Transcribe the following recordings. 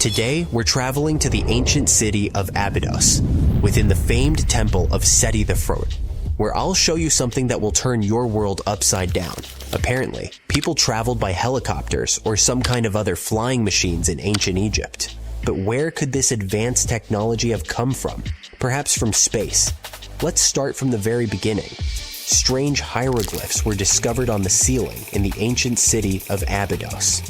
Today, we're traveling to the ancient city of Abydos, within the famed temple of Seti I, where I'll show you something that will turn your world upside down. Apparently, people traveled by helicopters or some kind of other flying machines in ancient Egypt. But where could this advanced technology have come from? Perhaps from space. Let's start from the very beginning. Strange hieroglyphs were discovered on the ceiling in the ancient city of Abydos.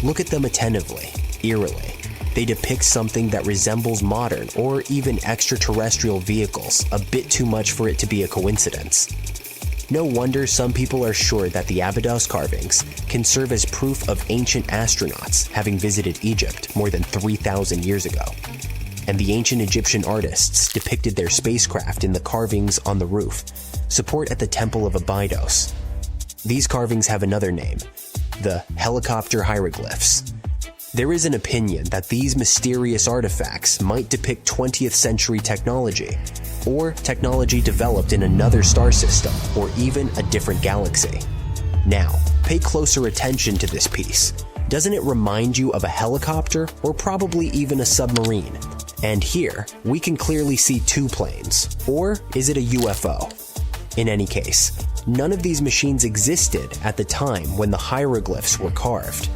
Look at them attentively, eerily. They depict something that resembles modern or even extraterrestrial vehicles, a bit too much for it to be a coincidence. No wonder some people are sure that the Abydos carvings can serve as proof of ancient astronauts having visited Egypt more than 3,000 years ago. And the ancient Egyptian artists depicted their spacecraft in the carvings on the roof, support at the Temple of Abydos. These carvings have another name, the helicopter hieroglyphs. There is an opinion that these mysterious artifacts might depict 20th century technology, or technology developed in another star system, or even a different galaxy. Now, pay closer attention to this piece. Doesn't it remind you of a helicopter, or probably even a submarine? And here, we can clearly see two planes. Or is it a UFO? In any case, none of these machines existed at the time when the hieroglyphs were carved.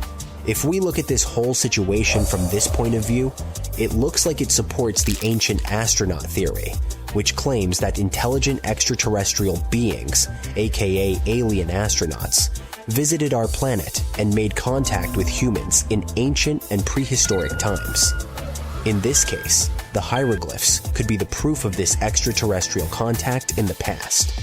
If we look at this whole situation from this point of view, it looks like it supports the ancient astronaut theory, which claims that intelligent extraterrestrial beings, aka alien astronauts, visited our planet and made contact with humans in ancient and prehistoric times. In this case, the hieroglyphs could be the proof of this extraterrestrial contact in the past.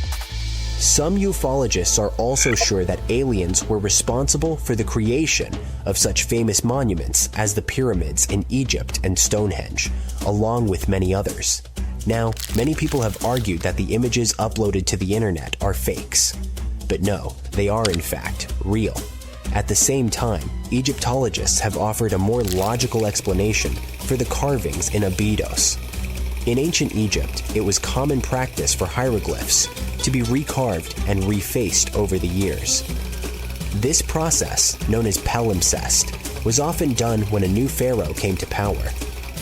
Some ufologists are also sure that aliens were responsible for the creation of such famous monuments as the pyramids in Egypt and Stonehenge, along with many others. Now, many people have argued that the images uploaded to the internet are fakes. But no, they are in fact real. At the same time, Egyptologists have offered a more logical explanation for the carvings in Abydos. In ancient Egypt, it was common practice for hieroglyphs to be recarved and refaced over the years. This process, known as palimpsest, was often done when a new pharaoh came to power.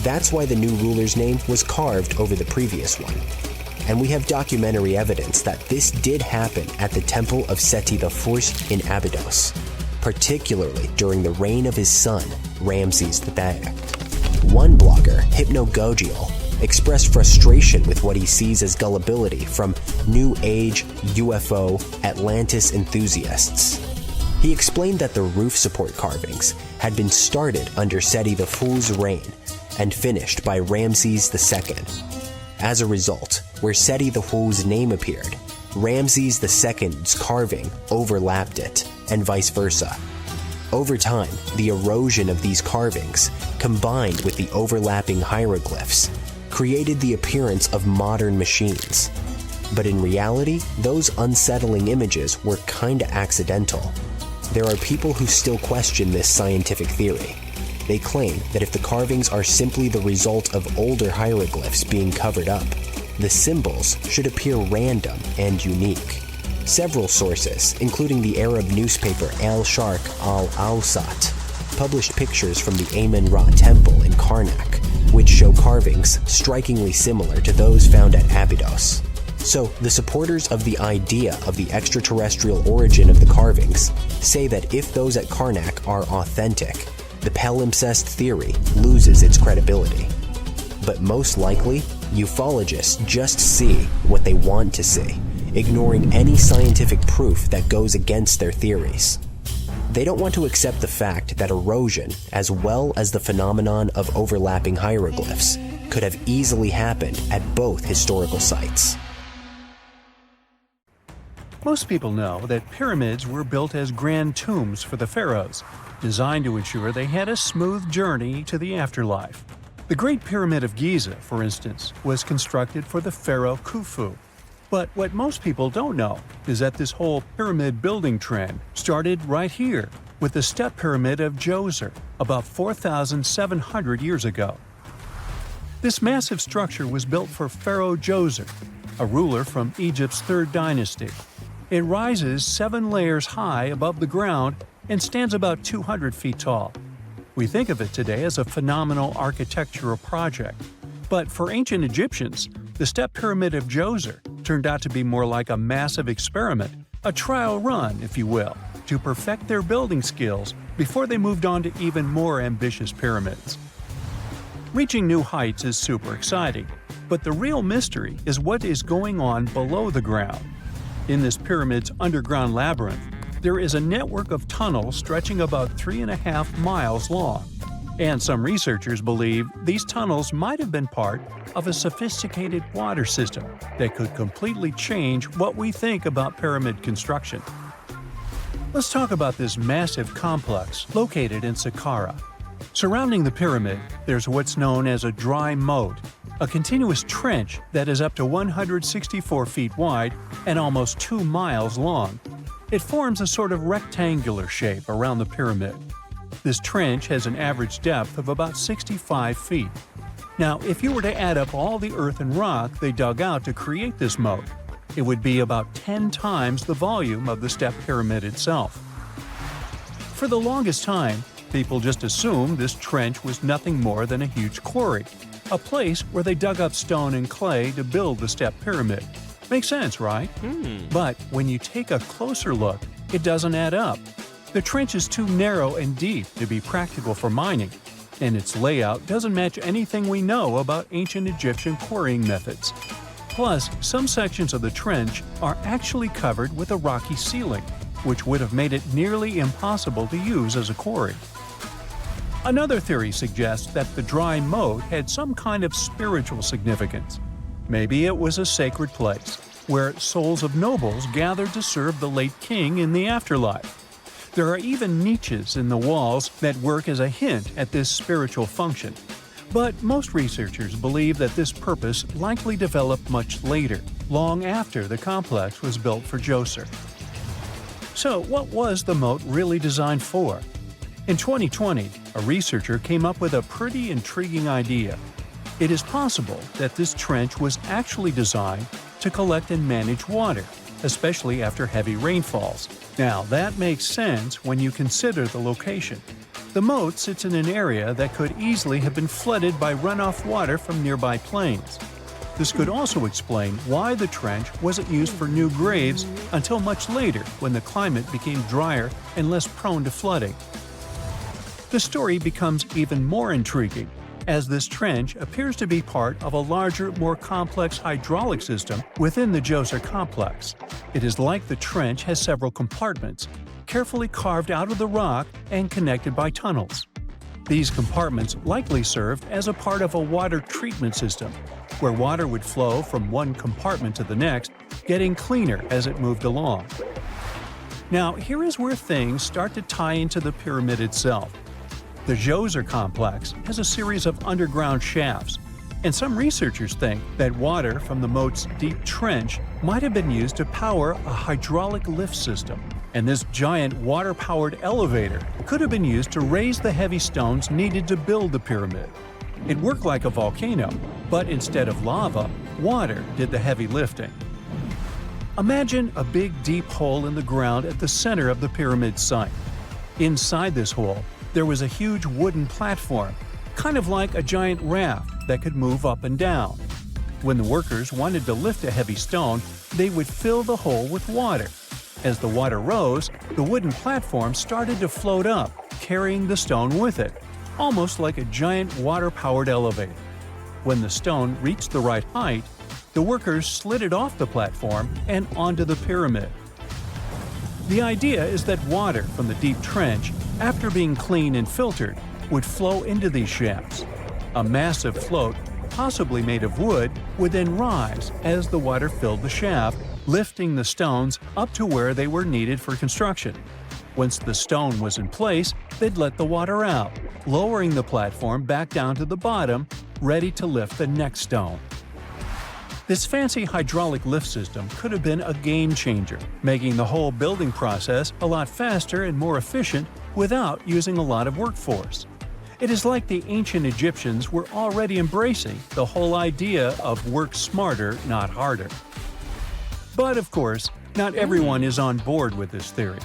That's why the new ruler's name was carved over the previous one. And we have documentary evidence that this did happen at the Temple of Seti I in Abydos, particularly during the reign of his son, Ramses III. One blogger, Hypnogogial, expressed frustration with what he sees as gullibility from New Age, UFO, Atlantis enthusiasts. He explained that the roof support carvings had been started under Seti I's reign and finished by Ramses II. As a result, where Seti I's name appeared, Ramses II's carving overlapped it, and vice versa. Over time, the erosion of these carvings, combined with the overlapping hieroglyphs, created the appearance of modern machines. But in reality, those unsettling images were kinda accidental. There are people who still question this scientific theory. They claim that if the carvings are simply the result of older hieroglyphs being covered up, the symbols should appear random and unique. Several sources, including the Arab newspaper Al-Sharq al-Awsat, published pictures from the Amen-Ra temple in Karnak, which show carvings strikingly similar to those found at Abydos. So, the supporters of the idea of the extraterrestrial origin of the carvings say that if those at Karnak are authentic, the palimpsest theory loses its credibility. But most likely, ufologists just see what they want to see, ignoring any scientific proof that goes against their theories. They don't want to accept the fact that erosion, as well as the phenomenon of overlapping hieroglyphs, could have easily happened at both historical sites. Most people know that pyramids were built as grand tombs for the pharaohs, designed to ensure they had a smooth journey to the afterlife. The Great Pyramid of Giza, for instance, was constructed for the pharaoh Khufu. But what most people don't know is that this whole pyramid building trend started right here with the step pyramid of Djoser about 4,700 years ago. This massive structure was built for Pharaoh Djoser, a ruler from Egypt's 3rd dynasty. It rises 7 layers high above the ground and stands about 200 feet tall. We think of it today as a phenomenal architectural project. But for ancient Egyptians, the Step Pyramid of Djoser turned out to be more like a massive experiment, a trial run, if you will, to perfect their building skills before they moved on to even more ambitious pyramids. Reaching new heights is super exciting, but the real mystery is what is going on below the ground. In this pyramid's underground labyrinth, there is a network of tunnels stretching about 3.5 miles long. And some researchers believe these tunnels might have been part of a sophisticated water system that could completely change what we think about pyramid construction. Let's talk about this massive complex located in Sahara. Surrounding the pyramid, there's what's known as a dry moat, a continuous trench that is up to 164 feet wide and almost 2 miles long. It forms a sort of rectangular shape around the pyramid. This trench has an average depth of about 65 feet. Now, if you were to add up all the earth and rock they dug out to create this moat, it would be about 10 times the volume of the Step Pyramid itself. For the longest time, people just assumed this trench was nothing more than a huge quarry, a place where they dug up stone and clay to build the Step Pyramid. Makes sense, right? But when you take a closer look, it doesn't add up. The trench is too narrow and deep to be practical for mining, and its layout doesn't match anything we know about ancient Egyptian quarrying methods. Plus, some sections of the trench are actually covered with a rocky ceiling, which would have made it nearly impossible to use as a quarry. Another theory suggests that the dry moat had some kind of spiritual significance. Maybe it was a sacred place, where souls of nobles gathered to serve the late king in the afterlife. There are even niches in the walls that work as a hint at this spiritual function. But most researchers believe that this purpose likely developed much later, long after the complex was built for Djoser. So what was the moat really designed for? In 2020, a researcher came up with a pretty intriguing idea. It is possible that this trench was actually designed to collect and manage water, especially after heavy rainfalls. Now, that makes sense when you consider the location. The moat sits in an area that could easily have been flooded by runoff water from nearby plains. This could also explain why the trench wasn't used for new graves until much later when the climate became drier and less prone to flooding. The story becomes even more intriguing as this trench appears to be part of a larger, more complex hydraulic system within the Djoser complex. It is like the trench has several compartments, carefully carved out of the rock and connected by tunnels. These compartments likely served as a part of a water treatment system, where water would flow from one compartment to the next, getting cleaner as it moved along. Now, here is where things start to tie into the pyramid itself. The Djoser complex has a series of underground shafts, and some researchers think that water from the moat's deep trench might have been used to power a hydraulic lift system. And this giant water-powered elevator could have been used to raise the heavy stones needed to build the pyramid. It worked like a volcano, but instead of lava, water did the heavy lifting. Imagine a big deep hole in the ground at the center of the pyramid site. Inside this hole, there was a huge wooden platform, kind of like a giant raft that could move up and down. When the workers wanted to lift a heavy stone, they would fill the hole with water. As the water rose, the wooden platform started to float up, carrying the stone with it, almost like a giant water-powered elevator. When the stone reached the right height, the workers slid it off the platform and onto the pyramid. The idea is that water from the deep trench, after being cleaned and filtered, would flow into these shafts. A massive float, possibly made of wood, would then rise as the water filled the shaft, lifting the stones up to where they were needed for construction. Once the stone was in place, they'd let the water out, lowering the platform back down to the bottom, ready to lift the next stone. This fancy hydraulic lift system could have been a game changer, making the whole building process a lot faster and more efficient without using a lot of workforce. It is like the ancient Egyptians were already embracing the whole idea of work smarter, not harder. But of course, not everyone is on board with this theory.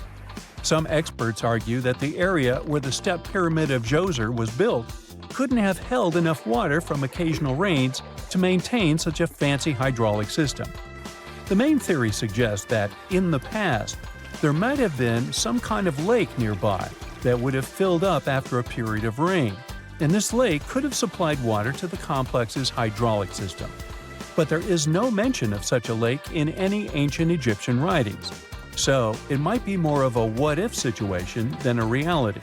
Some experts argue that the area where the step pyramid of Djoser was built couldn't have held enough water from occasional rains to maintain such a fancy hydraulic system. The main theory suggests that, in the past, there might have been some kind of lake nearby that would have filled up after a period of rain, and this lake could have supplied water to the complex's hydraulic system. But there is no mention of such a lake in any ancient Egyptian writings, so it might be more of a what-if situation than a reality.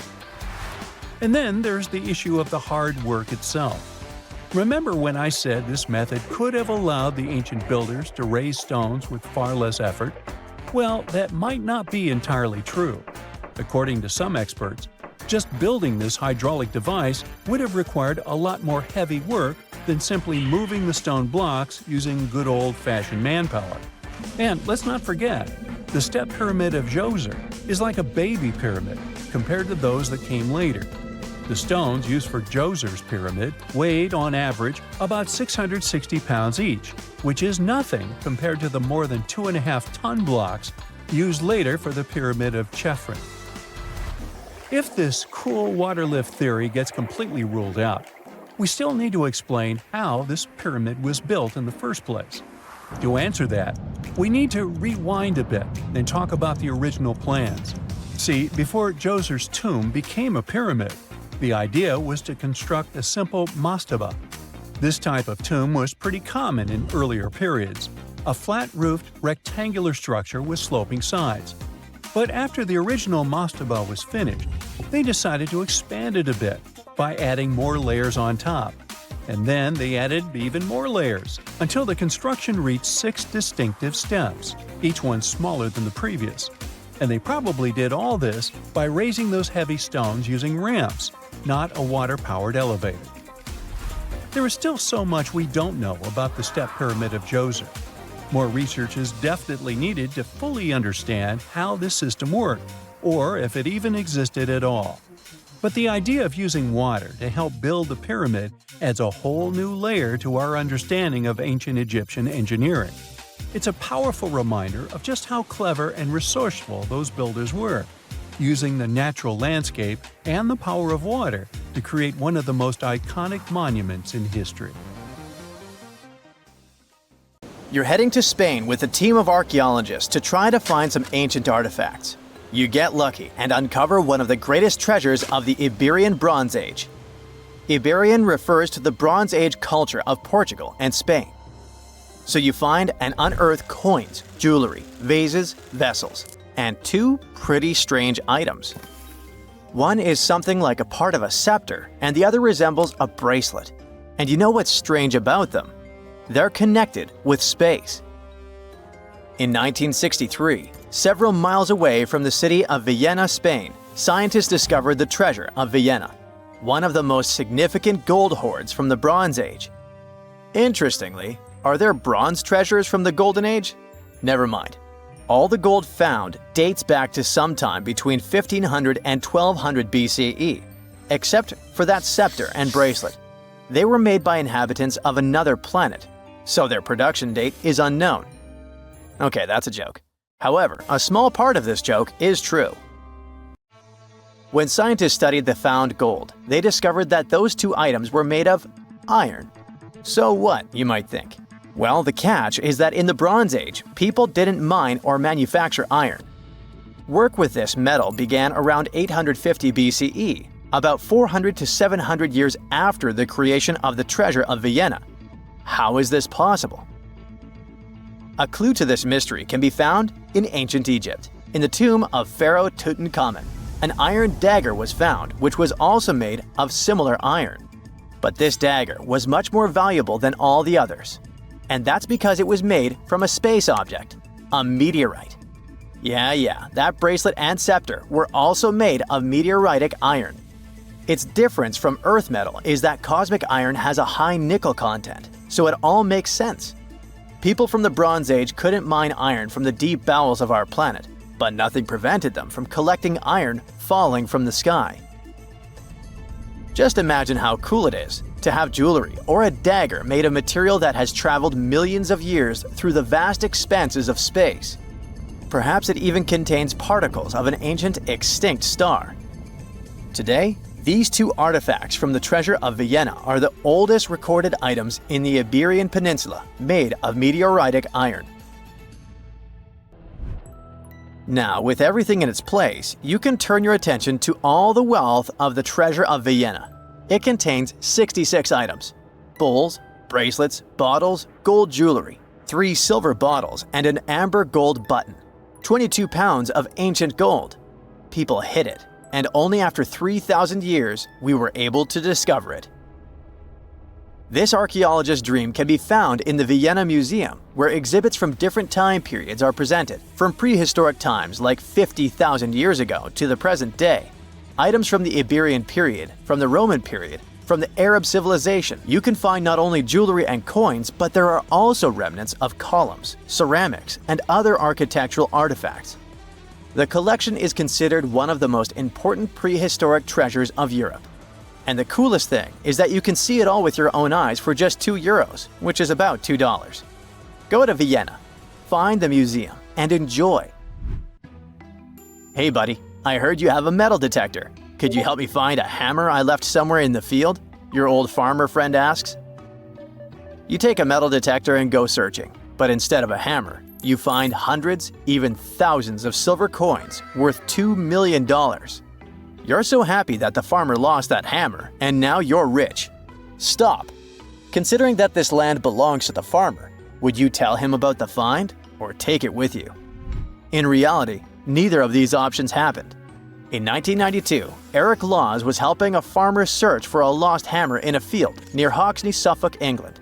And then there's the issue of the hard work itself. Remember when I said this method could have allowed the ancient builders to raise stones with far less effort? Well, that might not be entirely true. According to some experts, just building this hydraulic device would have required a lot more heavy work than simply moving the stone blocks using good old-fashioned manpower. And let's not forget, the step pyramid of Djoser is like a baby pyramid compared to those that came later. The stones used for Djoser's pyramid weighed, on average, about 660 pounds each, which is nothing compared to the more than 2.5-ton blocks used later for the pyramid of Chephren. If this cool water lift theory gets completely ruled out, we still need to explain how this pyramid was built in the first place. To answer that, we need to rewind a bit and talk about the original plans. See, before Djoser's tomb became a pyramid, the idea was to construct a simple mastaba. This type of tomb was pretty common in earlier periods, a flat-roofed, rectangular structure with sloping sides. But after the original mastaba was finished, they decided to expand it a bit by adding more layers on top. And then they added even more layers, until the construction reached 6 distinctive steps, each one smaller than the previous. And they probably did all this by raising those heavy stones using ramps, not a water-powered elevator. There is still so much we don't know about the step pyramid of Djoser. More research is definitely needed to fully understand how this system worked, or if it even existed at all. But the idea of using water to help build the pyramid adds a whole new layer to our understanding of ancient Egyptian engineering. It's a powerful reminder of just how clever and resourceful those builders were, using the natural landscape and the power of water to create one of the most iconic monuments in history. You're heading to Spain with a team of archaeologists to try to find some ancient artifacts. You get lucky and uncover one of the greatest treasures of the Iberian Bronze Age. Iberian refers to the Bronze Age culture of Portugal and Spain. So you find and unearth coins, jewelry, vases, vessels, and 2 pretty strange items. One is something like a part of a scepter, and the other resembles a bracelet. And you know what's strange about them? They're connected with space. In 1963, several miles away from the city of Vienna, Spain, scientists discovered the treasure of Vienna, one of the most significant gold hoards from the Bronze Age. Interestingly, are there bronze treasures from the Golden Age? Never mind. All the gold found dates back to sometime between 1500 and 1200 BCE, except for that scepter and bracelet. They were made by inhabitants of another planet, so their production date is unknown. Okay, that's a joke. However, a small part of this joke is true. When scientists studied the found gold, they discovered that those 2 items were made of iron. So what, you might think? Well, the catch is that in the Bronze Age, people didn't mine or manufacture iron. Work with this metal began around 850 BCE, about 400 to 700 years after the creation of the treasure of Vienna. How is this possible? A clue to this mystery can be found in ancient Egypt. In the tomb of Pharaoh Tutankhamun, an iron dagger was found, which was also made of similar iron. But this dagger was much more valuable than all the others. And that's because it was made from a space object, a meteorite. Yeah, that bracelet and scepter were also made of meteoritic iron. Its difference from Earth metal is that cosmic iron has a high nickel content, so it all makes sense. People from the Bronze Age couldn't mine iron from the deep bowels of our planet, but nothing prevented them from collecting iron falling from the sky. Just imagine how cool it is to have jewelry or a dagger made of material that has traveled millions of years through the vast expanses of space. Perhaps it even contains particles of an ancient extinct star. Today, these two artifacts from the treasure of Vienna are the oldest recorded items in the Iberian Peninsula made of meteoritic iron. Now, with everything in its place, you can turn your attention to all the wealth of the treasure of Vienna. It contains 66 items: bowls, bracelets, bottles, gold jewelry, 3 silver bottles, and an amber gold button. 22 pounds of ancient gold. People hid it, and only after 3,000 years we were able to discover it. This archaeologist's dream can be found in the Vienna Museum, where exhibits from different time periods are presented, from prehistoric times like 50,000 years ago to the present day. Items from the Iberian period, from the Roman period, from the Arab civilization. You can find not only jewelry and coins, but there are also remnants of columns, ceramics, and other architectural artifacts. The collection is considered one of the most important prehistoric treasures of Europe. And the coolest thing is that you can see it all with your own eyes for just €2, which is about $2. Go to Vienna, find the museum, and enjoy. Hey buddy, I heard you have a metal detector. Could you help me find a hammer I left somewhere in the field? Your old farmer friend asks. You take a metal detector and go searching, but instead of a hammer, you find hundreds, even thousands of silver coins worth $2 million. You're so happy that the farmer lost that hammer, and now you're rich. Stop! Considering that this land belongs to the farmer, would you tell him about the find or take it with you? In reality, neither of these options happened. In 1992, Eric Laws was helping a farmer search for a lost hammer in a field near Hoxne, Suffolk, England.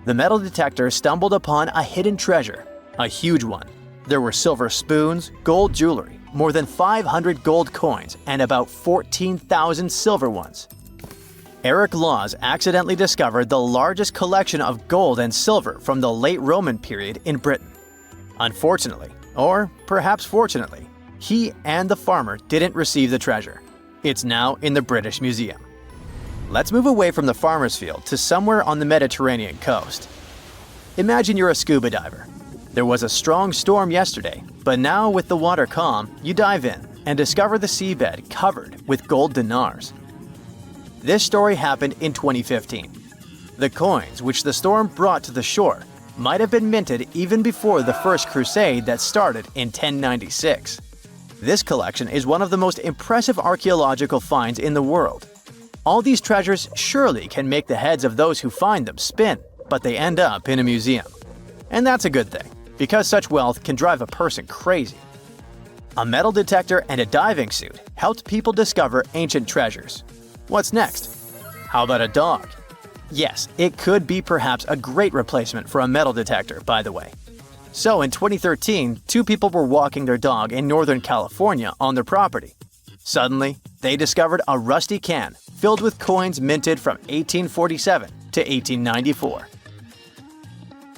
The metal detector stumbled upon a hidden treasure, a huge one. There were silver spoons, gold jewelry, more than 500 gold coins, and about 14,000 silver ones. Eric Laws accidentally discovered the largest collection of gold and silver from the late Roman period in Britain. Unfortunately, or perhaps fortunately, he and the farmer didn't receive the treasure. It's now in the British Museum. Let's move away from the farmer's field to somewhere on the Mediterranean coast. Imagine you're a scuba diver. There was a strong storm yesterday, but now with the water calm, you dive in and discover the seabed covered with gold dinars. This story happened in 2015. The coins which the storm brought to the shore might have been minted even before the First Crusade that started in 1096. This collection is one of the most impressive archaeological finds in the world. All these treasures surely can make the heads of those who find them spin, but they end up in a museum. And that's a good thing, because such wealth can drive a person crazy. A metal detector and a diving suit helped people discover ancient treasures. What's next? How about a dog? Yes, it could be perhaps a great replacement for a metal detector, by the way. So in 2013, 2 people were walking their dog in Northern California on their property. Suddenly, they discovered a rusty can filled with coins minted from 1847 to 1894.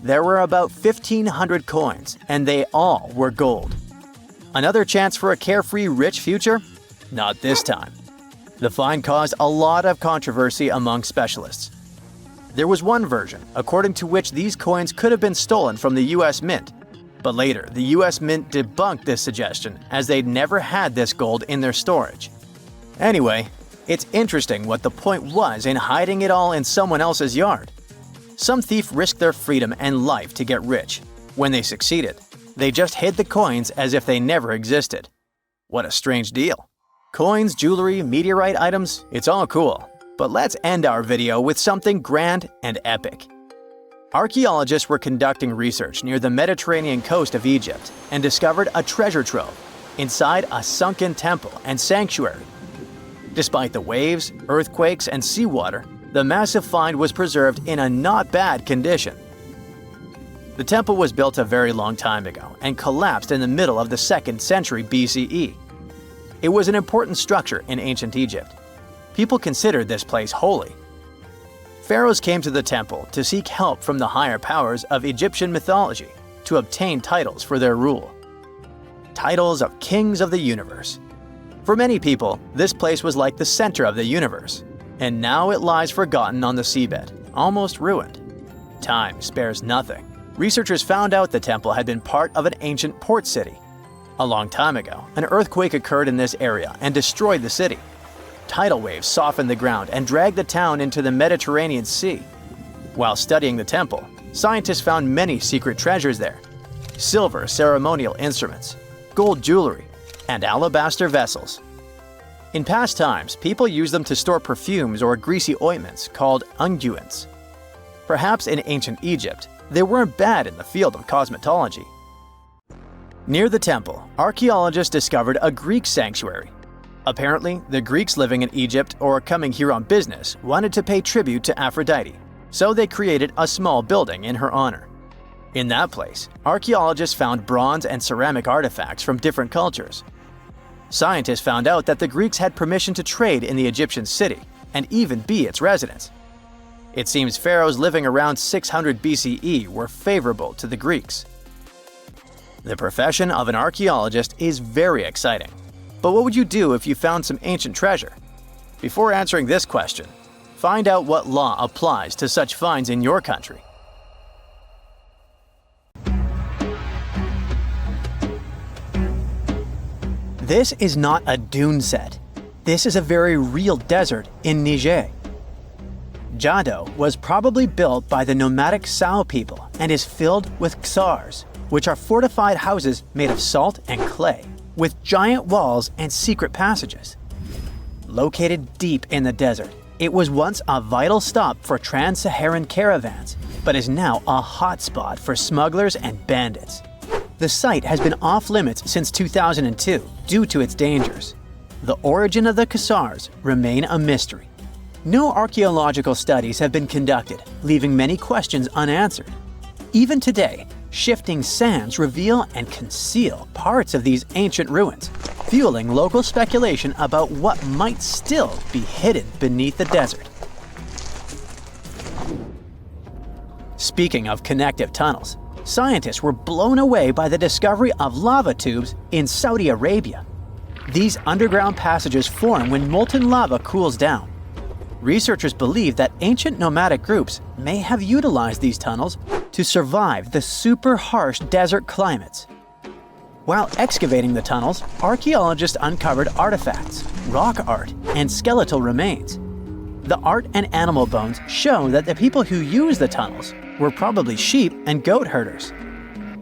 There were about 1,500 coins, and they all were gold. Another chance for a carefree rich future? Not this time. The find caused a lot of controversy among specialists. There was one version, according to which these coins could have been stolen from the US Mint. But later, the US Mint debunked this suggestion as they'd never had this gold in their storage. Anyway, it's interesting what the point was in hiding it all in someone else's yard. Some thief risked their freedom and life to get rich. When they succeeded, they just hid the coins as if they never existed. What a strange deal. Coins, jewelry, meteorite items, it's all cool. But let's end our video with something grand and epic. Archaeologists were conducting research near the Mediterranean coast of Egypt and discovered a treasure trove inside a sunken temple and sanctuary. Despite the waves, earthquakes, and seawater, the massive find was preserved in a not bad condition. The temple was built a very long time ago and collapsed in the middle of the 2nd century BCE. It was an important structure in ancient Egypt. People considered this place holy. Pharaohs came to the temple to seek help from the higher powers of Egyptian mythology to obtain titles for their rule. Titles of kings of the universe. For many people, this place was like the center of the universe, and now it lies forgotten on the seabed, almost ruined. Time spares nothing. researchers found out the temple had been part of an ancient port city. A long time ago, an earthquake occurred in this area and destroyed the city. Tidal waves softened the ground and dragged the town into the Mediterranean Sea. While studying the temple, scientists found many secret treasures there: silver ceremonial instruments, gold jewelry, and alabaster vessels. In past times, people used them to store perfumes or greasy ointments called unguents. Perhaps in ancient Egypt, they weren't bad in the field of cosmetology. Near the temple, archaeologists discovered a Greek sanctuary. Apparently, the Greeks living in Egypt or coming here on business wanted to pay tribute to Aphrodite, so they created a small building in her honor. In that place, archaeologists found bronze and ceramic artifacts from different cultures. Scientists found out that the Greeks had permission to trade in the Egyptian city and even be its residents. It seems pharaohs living around 600 BCE were favorable to the Greeks. The profession of an archaeologist is very exciting. But what would you do if you found some ancient treasure? Before answering this question, find out what law applies to such finds in your country. This is not a dune set. This is a very real desert in Niger. Jado was probably built by the nomadic Sao people and is filled with ksars, which are fortified houses made of salt and clay, with giant walls and secret passages. Located deep in the desert, it was once a vital stop for trans-Saharan caravans, but is now a hotspot for smugglers and bandits. The site has been off-limits since 2002 due to its dangers. The origin of the ksars remain a mystery. No archaeological studies have been conducted, leaving many questions unanswered. Even today, shifting sands reveal and conceal parts of these ancient ruins, fueling local speculation about what might still be hidden beneath the desert. Speaking of connective tunnels, scientists were blown away by the discovery of lava tubes in Saudi Arabia. These underground passages form when molten lava cools down. Researchers believe that ancient nomadic groups may have utilized these tunnels to survive the super harsh desert climates. While excavating the tunnels, archaeologists uncovered artifacts, rock art, and skeletal remains. The art and animal bones show that the people who used the tunnels were probably sheep and goat herders.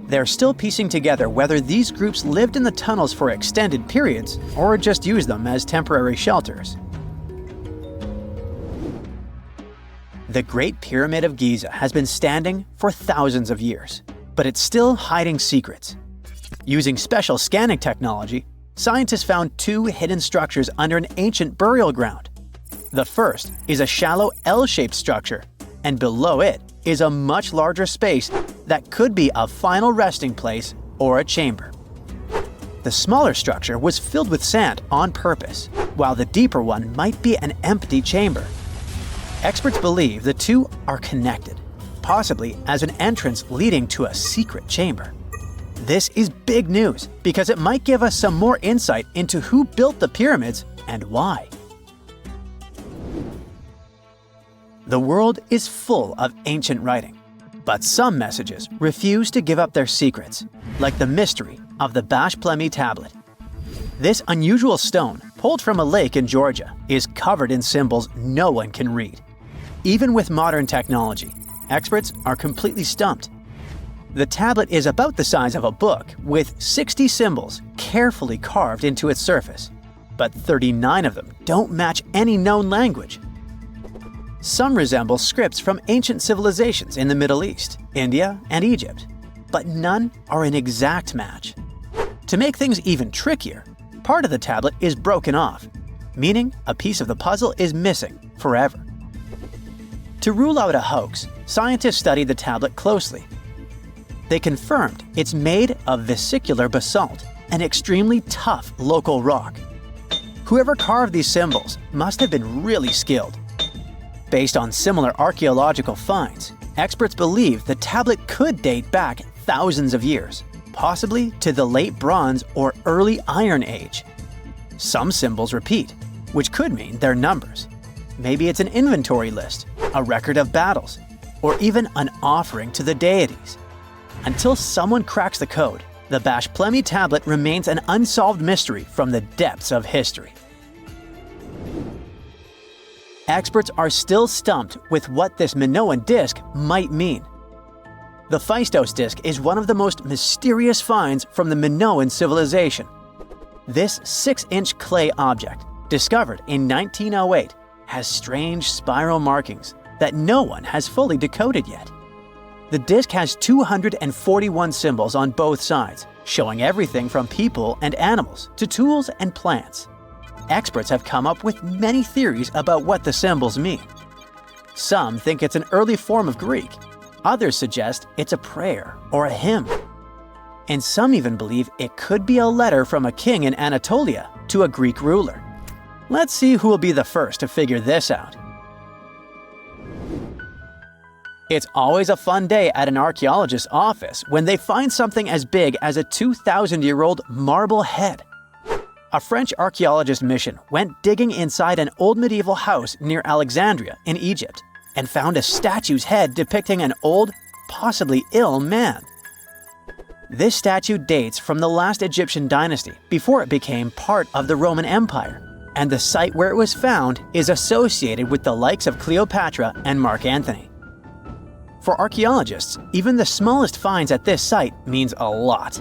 They're still piecing together whether these groups lived in the tunnels for extended periods or just used them as temporary shelters. The Great Pyramid of Giza has been standing for thousands of years, but it's still hiding secrets. Using special scanning technology, scientists found two hidden structures under an ancient burial ground. The first is a shallow L-shaped structure, and below it is a much larger space that could be a final resting place or a chamber. The smaller structure was filled with sand on purpose, while the deeper one might be an empty chamber. Experts believe the two are connected, possibly as an entrance leading to a secret chamber. This is big news because it might give us some more insight into who built the pyramids and why. The world is full of ancient writing, but some messages refuse to give up their secrets, like the mystery of the Bash Plemi tablet. This unusual stone, pulled from a lake in Georgia, is covered in symbols no one can read. Even with modern technology, experts are completely stumped. The tablet is about the size of a book, with 60 symbols carefully carved into its surface, but 39 of them don't match any known language. Some resemble scripts from ancient civilizations in the Middle East, India, and Egypt, but none are an exact match. To make things even trickier, part of the tablet is broken off, meaning a piece of the puzzle is missing forever. To rule out a hoax, scientists studied the tablet closely. They confirmed it's made of vesicular basalt, an extremely tough local rock. Whoever carved these symbols must have been really skilled. Based on similar archaeological finds, experts believe the tablet could date back thousands of years, possibly to the late Bronze or early Iron Age. Some symbols repeat, which could mean they're numbers. Maybe it's an inventory list, a record of battles, or even an offering to the deities. Until someone cracks the code, the Bashplemi tablet remains an unsolved mystery from the depths of history. Experts are still stumped with what this Minoan disc might mean. The Phaistos disc is one of the most mysterious finds from the Minoan civilization. This 6-inch clay object, discovered in 1908, has strange spiral markings that no one has fully decoded yet. The disc has 241 symbols on both sides, showing everything from people and animals to tools and plants. Experts have come up with many theories about what the symbols mean. Some think it's an early form of Greek. Others suggest it's a prayer or a hymn. And some even believe it could be a letter from a king in Anatolia to a Greek ruler. Let's see who will be the first to figure this out. It's always a fun day at an archaeologist's office when they find something as big as a 2,000-year-old marble head. A French archaeologist mission went digging inside an old medieval house near Alexandria in Egypt and found a statue's head depicting an old, possibly ill man. This statue dates from the last Egyptian dynasty before it became part of the Roman Empire, and the site where it was found is associated with the likes of Cleopatra and Mark Antony. For archaeologists, even the smallest finds at this site means a lot.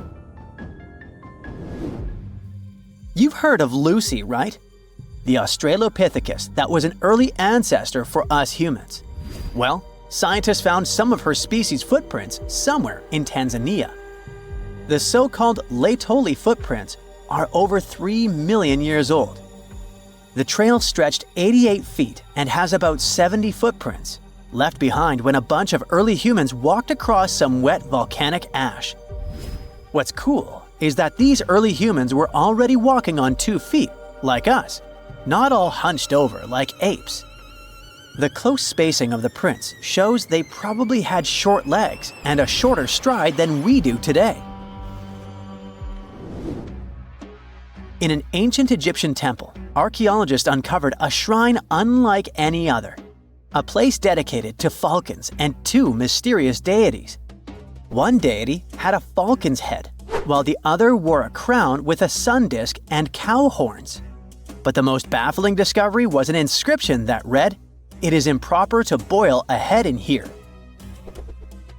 You've heard of Lucy, right? The Australopithecus that was an early ancestor for us humans. Well, scientists found some of her species' footprints somewhere in Tanzania. The so-called Laetoli footprints are over 3 million years old. The trail stretched 88 feet and has about 70 footprints, left behind when a bunch of early humans walked across some wet volcanic ash. What's cool is that these early humans were already walking on 2 feet, like us, not all hunched over like apes. The close spacing of the prints shows they probably had short legs and a shorter stride than we do today. In an ancient Egyptian temple, archaeologists uncovered a shrine unlike any other. A place dedicated to falcons and 2 mysterious deities. One deity had a falcon's head, while the other wore a crown with a sun disk and cow horns. But the most baffling discovery was an inscription that read, "It is improper to boil a head in here."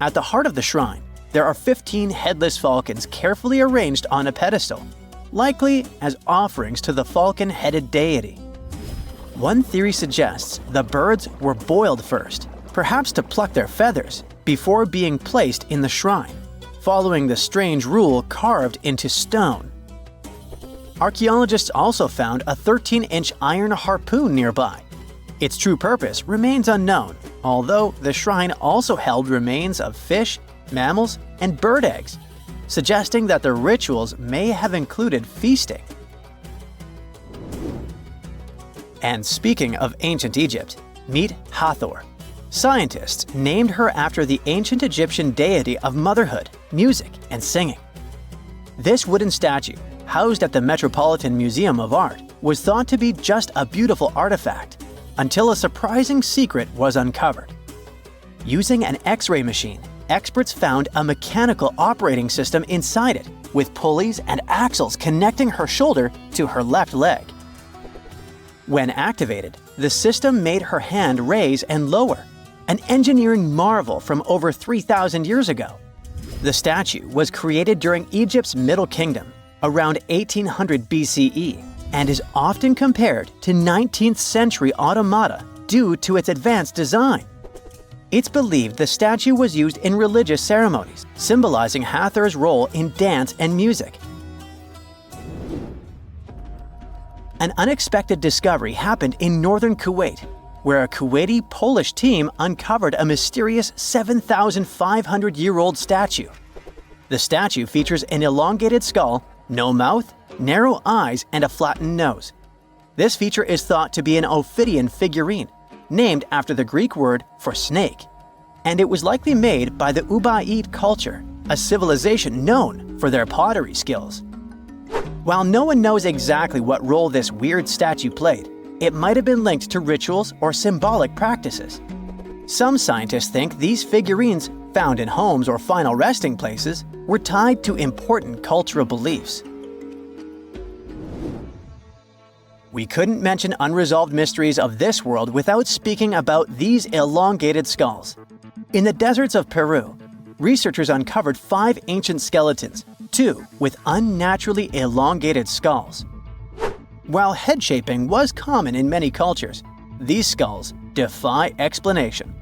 At the heart of the shrine, there are 15 headless falcons carefully arranged on a pedestal, likely as offerings to the falcon-headed deity. One theory suggests the birds were boiled first, perhaps to pluck their feathers, before being placed in the shrine, following the strange rule carved into stone. Archaeologists also found a 13-inch iron harpoon nearby. Its true purpose remains unknown, although the shrine also held remains of fish, mammals, and bird eggs, suggesting that the rituals may have included feasting. And speaking of ancient Egypt, meet Hathor. Scientists named her after the ancient Egyptian deity of motherhood, music, and singing. This wooden statue, housed at the Metropolitan Museum of Art, was thought to be just a beautiful artifact, until a surprising secret was uncovered. Using an X-ray machine, experts found a mechanical operating system inside it, with pulleys and axles connecting her shoulder to her left leg. When activated, the system made her hand raise and lower, an engineering marvel from over 3,000 years ago. The statue was created during Egypt's Middle Kingdom, around 1800 BCE, and is often compared to 19th century automata due to its advanced design. It's believed the statue was used in religious ceremonies, symbolizing Hathor's role in dance and music. An unexpected discovery happened in northern Kuwait, where a Kuwaiti-Polish team uncovered a mysterious 7,500-year-old statue. The statue features an elongated skull, no mouth, narrow eyes, and a flattened nose. This feature is thought to be an Ophidian figurine, named after the Greek word for snake, and it was likely made by the Ubaid culture, a civilization known for their pottery skills. While no one knows exactly what role this weird statue played, it might have been linked to rituals or symbolic practices. Some scientists think these figurines found in homes or final resting places were tied to important cultural beliefs. We couldn't mention unresolved mysteries of this world without speaking about these elongated skulls. In the deserts of Peru, researchers uncovered 5 ancient skeletons, 2 with unnaturally elongated skulls. While head shaping was common in many cultures, these skulls defy explanation.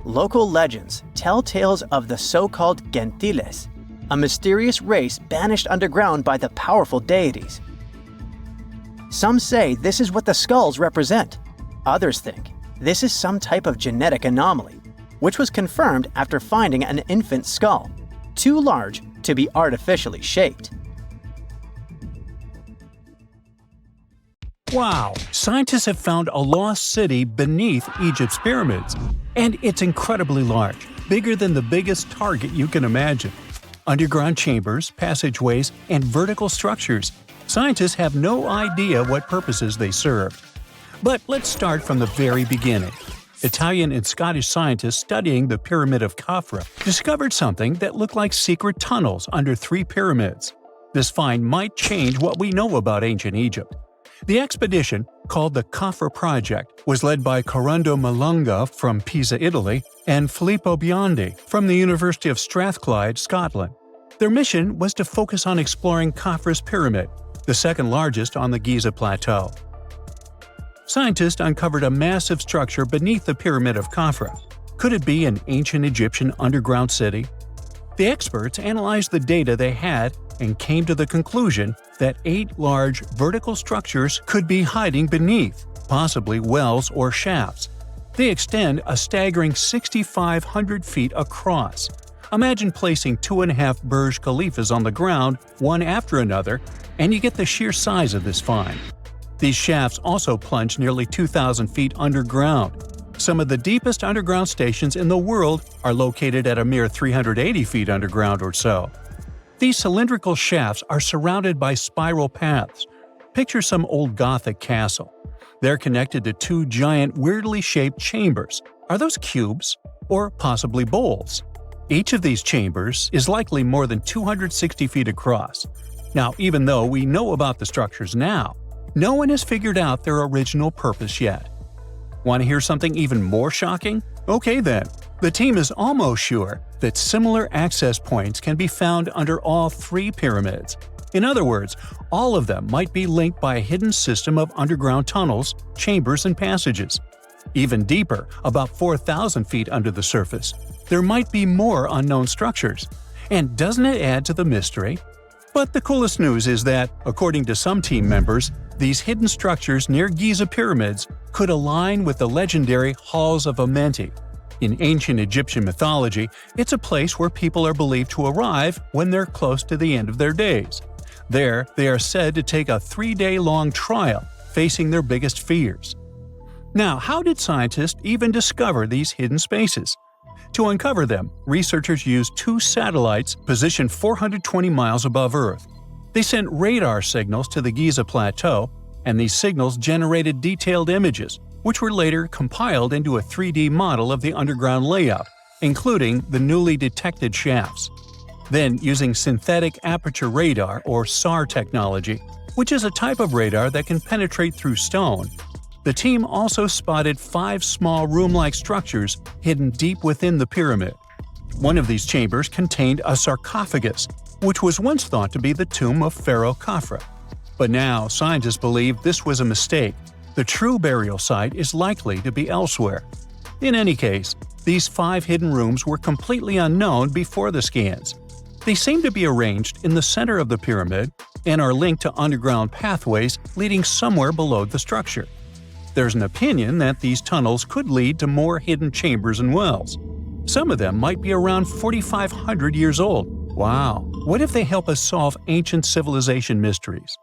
Local legends tell tales of the so-called gentiles, a mysterious race banished underground by the powerful deities. Some say this is what the skulls represent. Others think this is some type of genetic anomaly, which was confirmed after finding an infant skull, too large to be artificially shaped. Wow! Scientists have found a lost city beneath Egypt's pyramids. And it's incredibly large, bigger than the biggest target you can imagine. Underground chambers, passageways, and vertical structures. Scientists have no idea what purposes they served. But let's start from the very beginning. Italian and Scottish scientists studying the Pyramid of Khafra discovered something that looked like secret tunnels under 3 pyramids. This find might change what we know about ancient Egypt. The expedition, called the Khafra Project, was led by Corrado Malunga from Pisa, Italy, and Filippo Biondi from the University of Strathclyde, Scotland. Their mission was to focus on exploring Khafra's pyramid, the second largest on the Giza Plateau. Scientists uncovered a massive structure beneath the Pyramid of Khafra. Could it be an ancient Egyptian underground city? The experts analyzed the data they had and came to the conclusion that 8 large vertical structures could be hiding beneath, possibly wells or shafts. They extend a staggering 6,500 feet across. Imagine placing 2.5 Burj Khalifas on the ground, one after another, and you get the sheer size of this find. These shafts also plunge nearly 2,000 feet underground. Some of the deepest underground stations in the world are located at a mere 380 feet underground or so. These cylindrical shafts are surrounded by spiral paths. Picture some old Gothic castle. They're connected to 2 giant, weirdly shaped chambers. Are those cubes? Or possibly bowls? Each of these chambers is likely more than 260 feet across. Now, even though we know about the structures now, no one has figured out their original purpose yet. Want to hear something even more shocking? Okay then. The team is almost sure that similar access points can be found under all 3 pyramids. In other words, all of them might be linked by a hidden system of underground tunnels, chambers, and passages. Even deeper, about 4,000 feet under the surface, there might be more unknown structures. And doesn't it add to the mystery? But the coolest news is that, according to some team members, these hidden structures near Giza pyramids could align with the legendary Halls of Amenti. In ancient Egyptian mythology, it's a place where people are believed to arrive when they're close to the end of their days. There, they are said to take a 3-day-long trial, facing their biggest fears. Now, how did scientists even discover these hidden spaces? To uncover them, researchers used 2 satellites positioned 420 miles above Earth. They sent radar signals to the Giza Plateau, and these signals generated detailed images, which were later compiled into a 3D model of the underground layout, including the newly detected shafts. Then, using synthetic aperture radar or SAR technology, which is a type of radar that can penetrate through stone, the team also spotted 5 small room-like structures hidden deep within the pyramid. One of these chambers contained a sarcophagus, which was once thought to be the tomb of Pharaoh Khafra. But now, scientists believe this was a mistake. The true burial site is likely to be elsewhere. In any case, these 5 hidden rooms were completely unknown before the scans. They seem to be arranged in the center of the pyramid and are linked to underground pathways leading somewhere below the structure. There's an opinion that these tunnels could lead to more hidden chambers and wells. Some of them might be around 4,500 years old. Wow! What if they help us solve ancient civilization mysteries?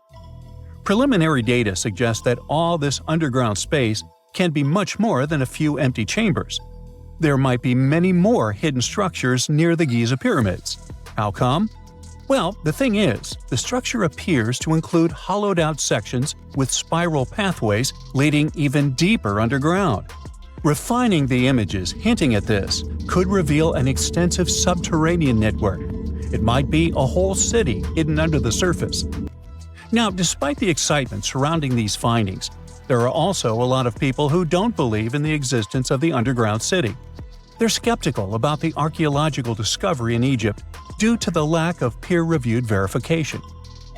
Preliminary data suggests that all this underground space can be much more than a few empty chambers. There might be many more hidden structures near the Giza pyramids. How come? Well, the thing is, the structure appears to include hollowed-out sections with spiral pathways leading even deeper underground. Refining the images hinting at this could reveal an extensive subterranean network. It might be a whole city hidden under the surface. Now, despite the excitement surrounding these findings, there are also a lot of people who don't believe in the existence of the underground city. They're skeptical about the archaeological discovery in Egypt due to the lack of peer-reviewed verification.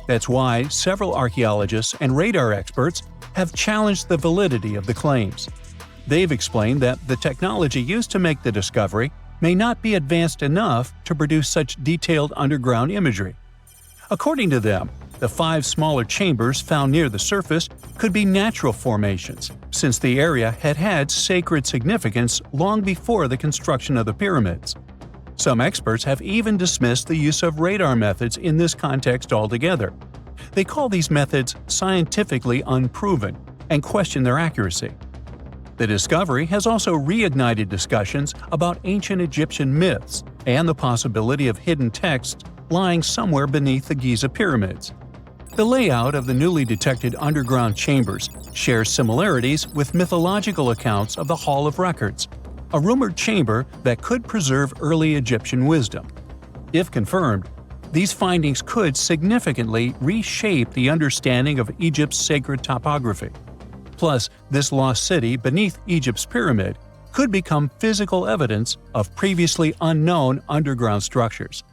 That's why several archaeologists and radar experts have challenged the validity of the claims. They've explained that the technology used to make the discovery may not be advanced enough to produce such detailed underground imagery. According to them, the 5 smaller chambers found near the surface could be natural formations, since the area had had sacred significance long before the construction of the pyramids. Some experts have even dismissed the use of radar methods in this context altogether. They call these methods scientifically unproven and question their accuracy. The discovery has also reignited discussions about ancient Egyptian myths and the possibility of hidden texts lying somewhere beneath the Giza pyramids. The layout of the newly detected underground chambers shares similarities with mythological accounts of the Hall of Records, a rumored chamber that could preserve early Egyptian wisdom. If confirmed, these findings could significantly reshape the understanding of Egypt's sacred topography. Plus, this lost city beneath Egypt's pyramid could become physical evidence of previously unknown underground structures.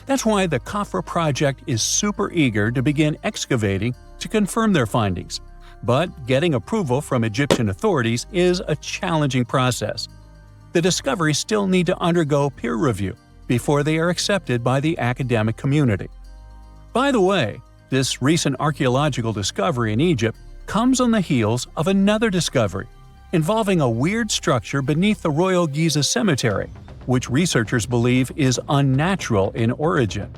That's why the Khafra project is super eager to begin excavating to confirm their findings. But getting approval from Egyptian authorities is a challenging process. The discoveries still need to undergo peer review before they are accepted by the academic community. By the way, this recent archaeological discovery in Egypt comes on the heels of another discovery involving a weird structure beneath the Royal Giza Cemetery, which researchers believe is unnatural in origin.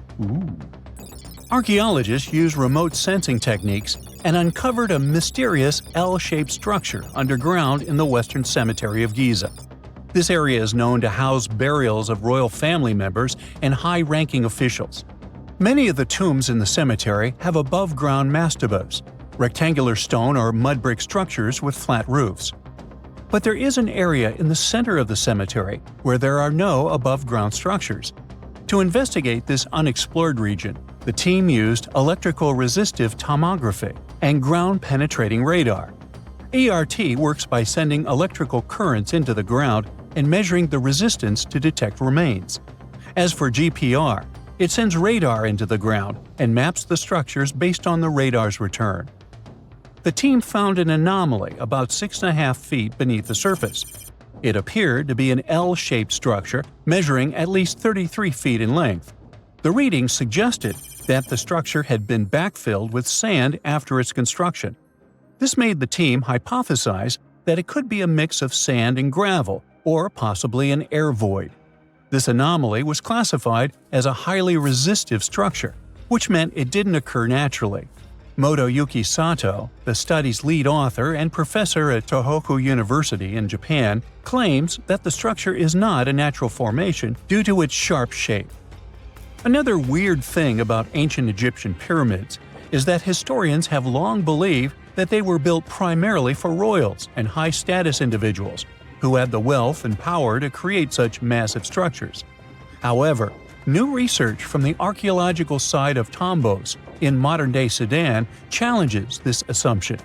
Archaeologists use remote sensing techniques and uncovered a mysterious L-shaped structure underground in the Western Cemetery of Giza. This area is known to house burials of royal family members and high-ranking officials. Many of the tombs in the cemetery have above-ground mastabas, rectangular stone or mud brick structures with flat roofs. But there is an area in the center of the cemetery where there are no above-ground structures. To investigate this unexplored region, the team used electrical resistive tomography and ground-penetrating radar. ERT works by sending electrical currents into the ground and measuring the resistance to detect remains. As for GPR, it sends radar into the ground and maps the structures based on the radar's return. The team found an anomaly about 6.5 feet beneath the surface. It appeared to be an L-shaped structure measuring at least 33 feet in length. The readings suggested that the structure had been backfilled with sand after its construction. This made the team hypothesize that it could be a mix of sand and gravel, or possibly an air void. This anomaly was classified as a highly resistive structure, which meant it didn't occur naturally. Motoyuki Sato, the study's lead author and professor at Tohoku University in Japan, claims that the structure is not a natural formation due to its sharp shape. Another weird thing about ancient Egyptian pyramids is that historians have long believed that they were built primarily for royals and high-status individuals who had the wealth and power to create such massive structures. However, new research from the archaeological site of Tombos in modern-day Sudan challenges this assumption.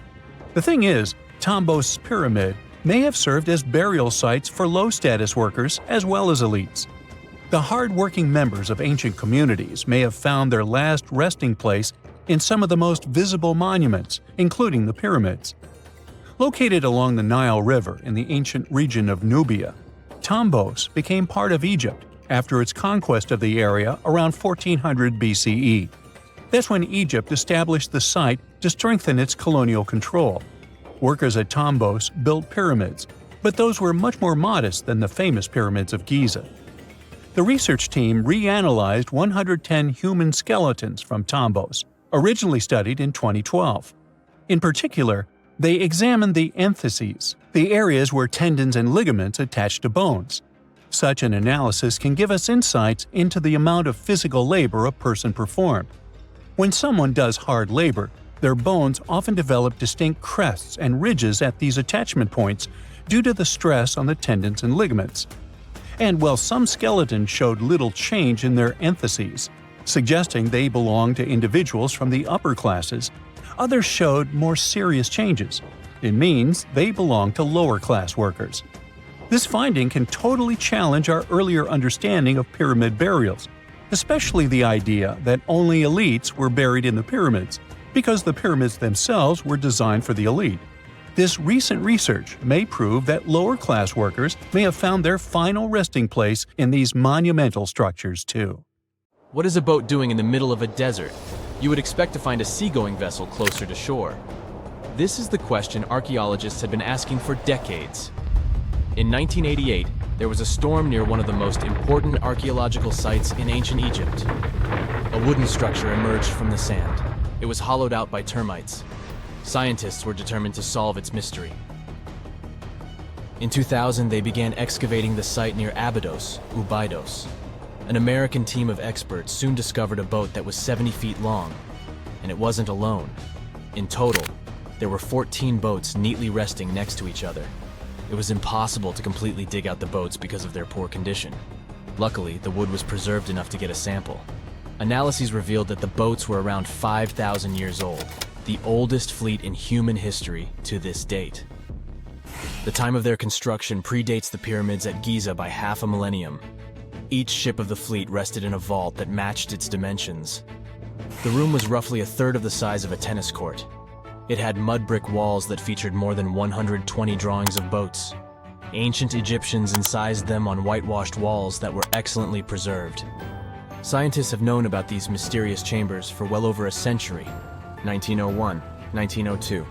The thing is, Tombos' pyramid may have served as burial sites for low-status workers as well as elites. The hard-working members of ancient communities may have found their last resting place in some of the most visible monuments, including the pyramids. Located along the Nile River in the ancient region of Nubia, Tombos became part of Egypt after its conquest of the area around 1400 BCE. That's when Egypt established the site to strengthen its colonial control. Workers at Tombos built pyramids, but those were much more modest than the famous pyramids of Giza. The research team reanalyzed 110 human skeletons from Tombos, originally studied in 2012. In particular, they examined the entheses, the areas where tendons and ligaments attach to bones. Such an analysis can give us insights into the amount of physical labor a person performed. When someone does hard labor, their bones often develop distinct crests and ridges at these attachment points, due to the stress on the tendons and ligaments. And while some skeletons showed little change in their entheses, suggesting they belonged to individuals from the upper classes, others showed more serious changes. It means they belong to lower-class workers. This finding can totally challenge our earlier understanding of pyramid burials, especially the idea that only elites were buried in the pyramids, because the pyramids themselves were designed for the elite. This recent research may prove that lower-class workers may have found their final resting place in these monumental structures too. What is a boat doing in the middle of a desert? You would expect to find a seagoing vessel closer to shore. This is the question archaeologists had been asking for decades. In 1988, there was a storm near one of the most important archaeological sites in ancient Egypt. A wooden structure emerged from the sand. It was hollowed out by termites. Scientists were determined to solve its mystery. In 2000, they began excavating the site near Abydos, Abydos. An American team of experts soon discovered a boat that was 70 feet long, and it wasn't alone. In total, there were 14 boats neatly resting next to each other. It was impossible to completely dig out the boats because of their poor condition. Luckily, the wood was preserved enough to get a sample. Analyses revealed that the boats were around 5,000 years old, the oldest fleet in human history to this date. The time of their construction predates the pyramids at Giza by half a millennium. Each ship of the fleet rested in a vault that matched its dimensions. The room was roughly a third of the size of a tennis court. It had mud brick walls that featured more than 120 drawings of boats. Ancient Egyptians incised them on whitewashed walls that were excellently preserved. Scientists have known about these mysterious chambers for well over a century. 1901, 1902.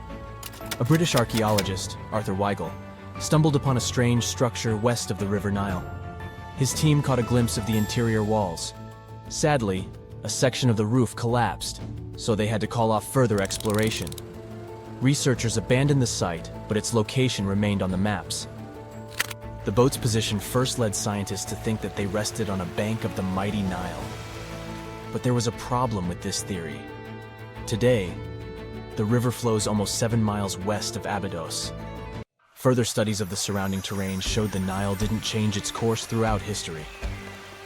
A British archaeologist, Arthur Weigel, stumbled upon a strange structure west of the River Nile. His team caught a glimpse of the interior walls. Sadly, a section of the roof collapsed, so they had to call off further exploration. Researchers abandoned the site, but its location remained on the maps. The boat's position first led scientists to think that they rested on a bank of the mighty Nile. But there was a problem with this theory. Today, the river flows almost 7 miles west of Abydos. Further studies of the surrounding terrain showed the Nile didn't change its course throughout history.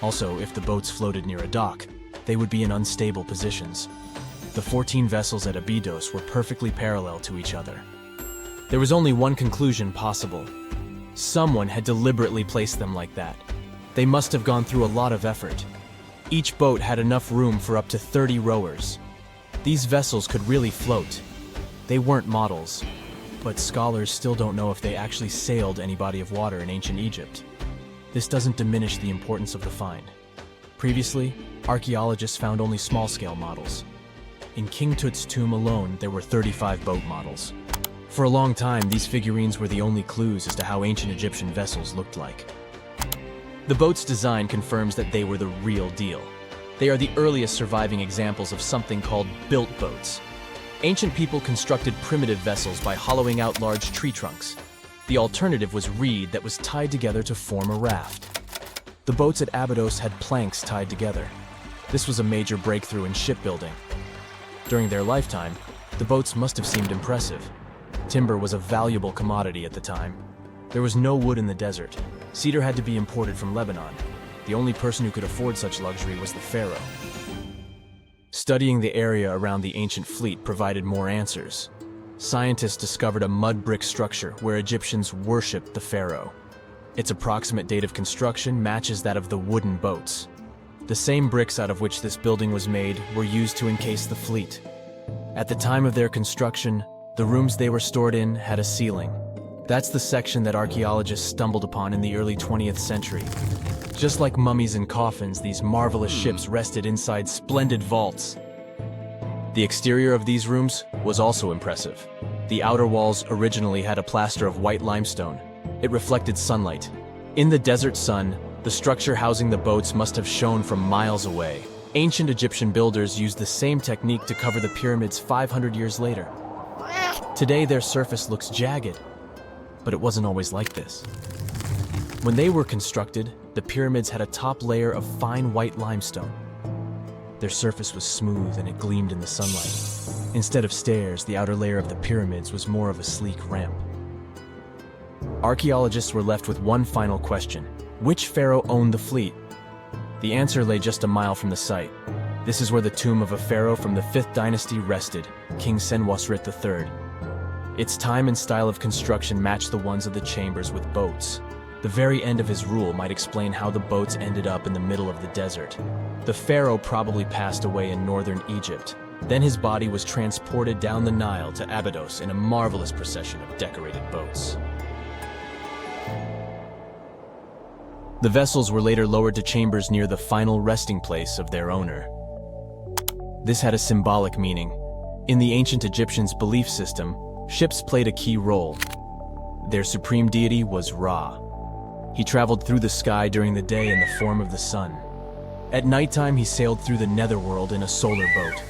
Also, if the boats floated near a dock, they would be in unstable positions. The 14 vessels at Abydos were perfectly parallel to each other. There was only one conclusion possible. Someone had deliberately placed them like that. They must have gone through a lot of effort. Each boat had enough room for up to 30 rowers. These vessels could really float. They weren't models, but scholars still don't know if they actually sailed any body of water in ancient Egypt. This doesn't diminish the importance of the find. Previously, archaeologists found only small-scale models. In King Tut's tomb alone, there were 35 boat models. For a long time, these figurines were the only clues as to how ancient Egyptian vessels looked like. The boat's design confirms that they were the real deal. They are the earliest surviving examples of something called built boats. Ancient people constructed primitive vessels by hollowing out large tree trunks. The alternative was reed that was tied together to form a raft. The boats at Abydos had planks tied together. This was a major breakthrough in shipbuilding. During their lifetime, the boats must have seemed impressive. Timber was a valuable commodity at the time. There was no wood in the desert. Cedar had to be imported from Lebanon. The only person who could afford such luxury was the pharaoh. Studying the area around the ancient fleet provided more answers. Scientists discovered a mud brick structure where Egyptians worshipped the pharaoh. Its approximate date of construction matches that of the wooden boats. The same bricks out of which this building was made were used to encase the fleet. At the time of their construction, the rooms they were stored in had a ceiling. That's the section that archaeologists stumbled upon in the early 20th century. Just like mummies and coffins, these marvelous ships rested inside splendid vaults. The exterior of these rooms was also impressive. The outer walls originally had a plaster of white limestone. It reflected sunlight. In the desert sun, the structure housing the boats must have shone from miles away. Ancient Egyptian builders used the same technique to cover the pyramids 500 years later. Today, their surface looks jagged, but it wasn't always like this. When they were constructed, the pyramids had a top layer of fine white limestone. Their surface was smooth and it gleamed in the sunlight. Instead of stairs, the outer layer of the pyramids was more of a sleek ramp. Archaeologists were left with one final question. Which pharaoh owned the fleet? The answer lay just a mile from the site. This is where the tomb of a pharaoh from the 5th dynasty rested, King Senwosret III. Its time and style of construction matched the ones of the chambers with boats. The very end of his rule might explain how the boats ended up in the middle of the desert. The pharaoh probably passed away in northern Egypt. Then his body was transported down the Nile to Abydos in a marvelous procession of decorated boats. The vessels were later lowered to chambers near the final resting place of their owner. This had a symbolic meaning. In the ancient Egyptians' belief system, ships played a key role. Their supreme deity was Ra. He traveled through the sky during the day in the form of the sun. At nighttime, he sailed through the netherworld in a solar boat.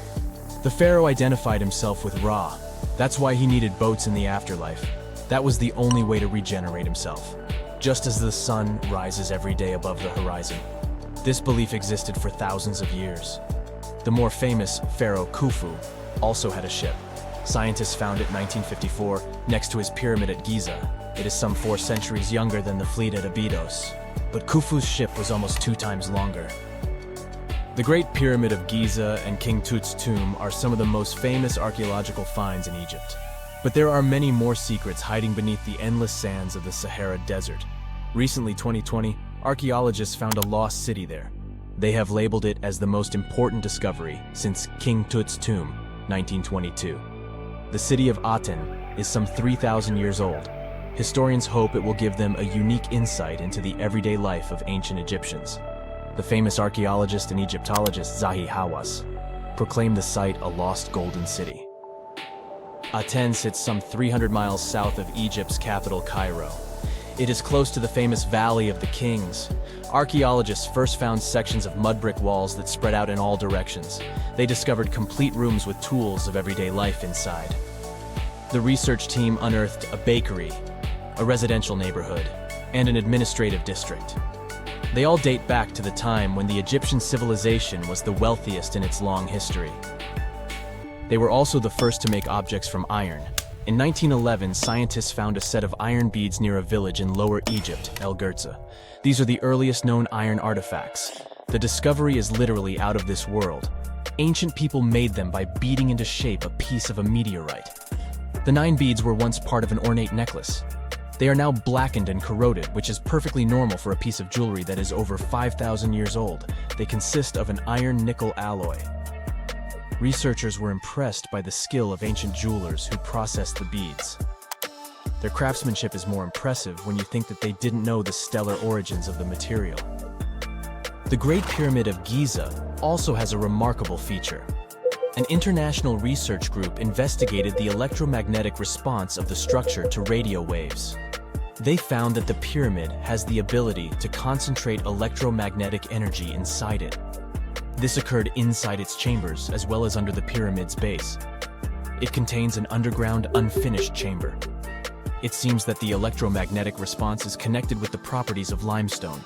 The pharaoh identified himself with Ra. That's why he needed boats in the afterlife. That was the only way to regenerate himself. Just as the sun rises every day above the horizon. This belief existed for thousands of years. The more famous Pharaoh Khufu also had a ship. Scientists found it in 1954 next to his pyramid at Giza. It is some 4 centuries younger than the fleet at Abydos, but Khufu's ship was almost 2 times longer. The Great Pyramid of Giza and King Tut's tomb are some of the most famous archaeological finds in Egypt. But there are many more secrets hiding beneath the endless sands of the Sahara Desert. Recently, 2020, archaeologists found a lost city there. They have labeled it as the most important discovery since King Tut's tomb, 1922. The city of Aten is some 3,000 years old. Historians hope it will give them a unique insight into the everyday life of ancient Egyptians. The famous archaeologist and Egyptologist Zahi Hawass proclaimed the site a lost golden city. Aten sits some 300 miles south of Egypt's capital, Cairo. It is close to the famous Valley of the Kings. Archaeologists first found sections of mud brick walls that spread out in all directions. They discovered complete rooms with tools of everyday life inside. The research team unearthed a bakery, a residential neighborhood, and an administrative district. They all date back to the time when the Egyptian civilization was the wealthiest in its long history. They were also the first to make objects from iron. In 1911, scientists found a set of iron beads near a village in Lower Egypt, El Gerza. These are the earliest known iron artifacts. The discovery is literally out of this world. Ancient people made them by beating into shape a piece of a meteorite. The 9 beads were once part of an ornate necklace. They are now blackened and corroded, which is perfectly normal for a piece of jewelry that is over 5,000 years old. They consist of an iron-nickel alloy. Researchers were impressed by the skill of ancient jewelers who processed the beads. Their craftsmanship is more impressive when you think that they didn't know the stellar origins of the material. The Great Pyramid of Giza also has a remarkable feature. An international research group investigated the electromagnetic response of the structure to radio waves. They found that the pyramid has the ability to concentrate electromagnetic energy inside it. This occurred inside its chambers as well as under the pyramid's base. It contains an underground, unfinished chamber. It seems that the electromagnetic response is connected with the properties of limestone,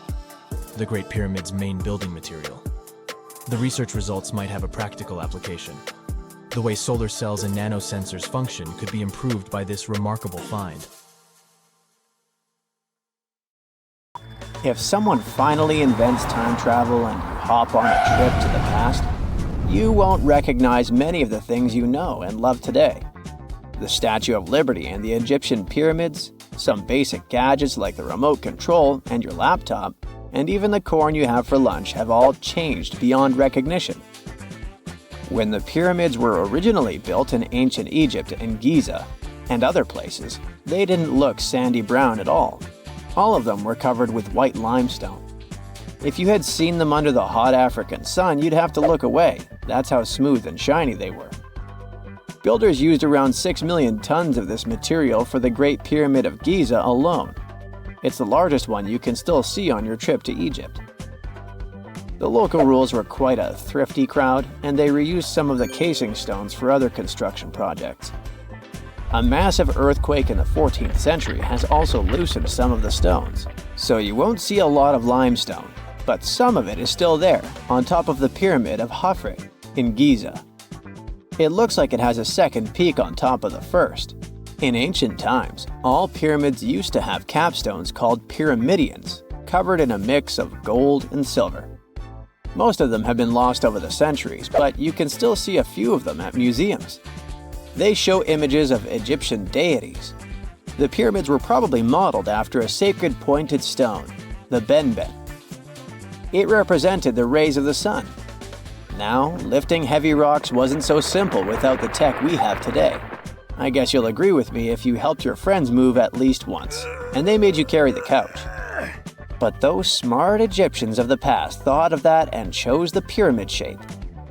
the Great Pyramid's main building material. The research results might have a practical application. The way solar cells and nanosensors function could be improved by this remarkable find. If someone finally invents time travel and you hop on a trip to the past, you won't recognize many of the things you know and love today. The Statue of Liberty and the Egyptian pyramids, some basic gadgets like the remote control and your laptop, and even the corn you have for lunch have all changed beyond recognition. When the pyramids were originally built in ancient Egypt and Giza and other places, they didn't look sandy brown at all. All of them were covered with white limestone. If you had seen them under the hot African sun, you'd have to look away. That's how smooth and shiny they were. Builders used around 6 million tons of this material for the Great Pyramid of Giza alone. It's the largest one you can still see on your trip to Egypt. The local rules were quite a thrifty crowd, and they reused some of the casing stones for other construction projects. A massive earthquake in the 14th century has also loosened some of the stones, so you won't see a lot of limestone, but some of it is still there, on top of the Pyramid of Khafre in Giza. It looks like it has a second peak on top of the first. In ancient times, all pyramids used to have capstones called pyramidions, covered in a mix of gold and silver. Most of them have been lost over the centuries, but you can still see a few of them at museums. They show images of Egyptian deities. The pyramids were probably modeled after a sacred pointed stone, the benben. It represented the rays of the sun. Now, lifting heavy rocks wasn't so simple without the tech we have today. I guess you'll agree with me if you helped your friends move at least once, and they made you carry the couch. But those smart Egyptians of the past thought of that and chose the pyramid shape.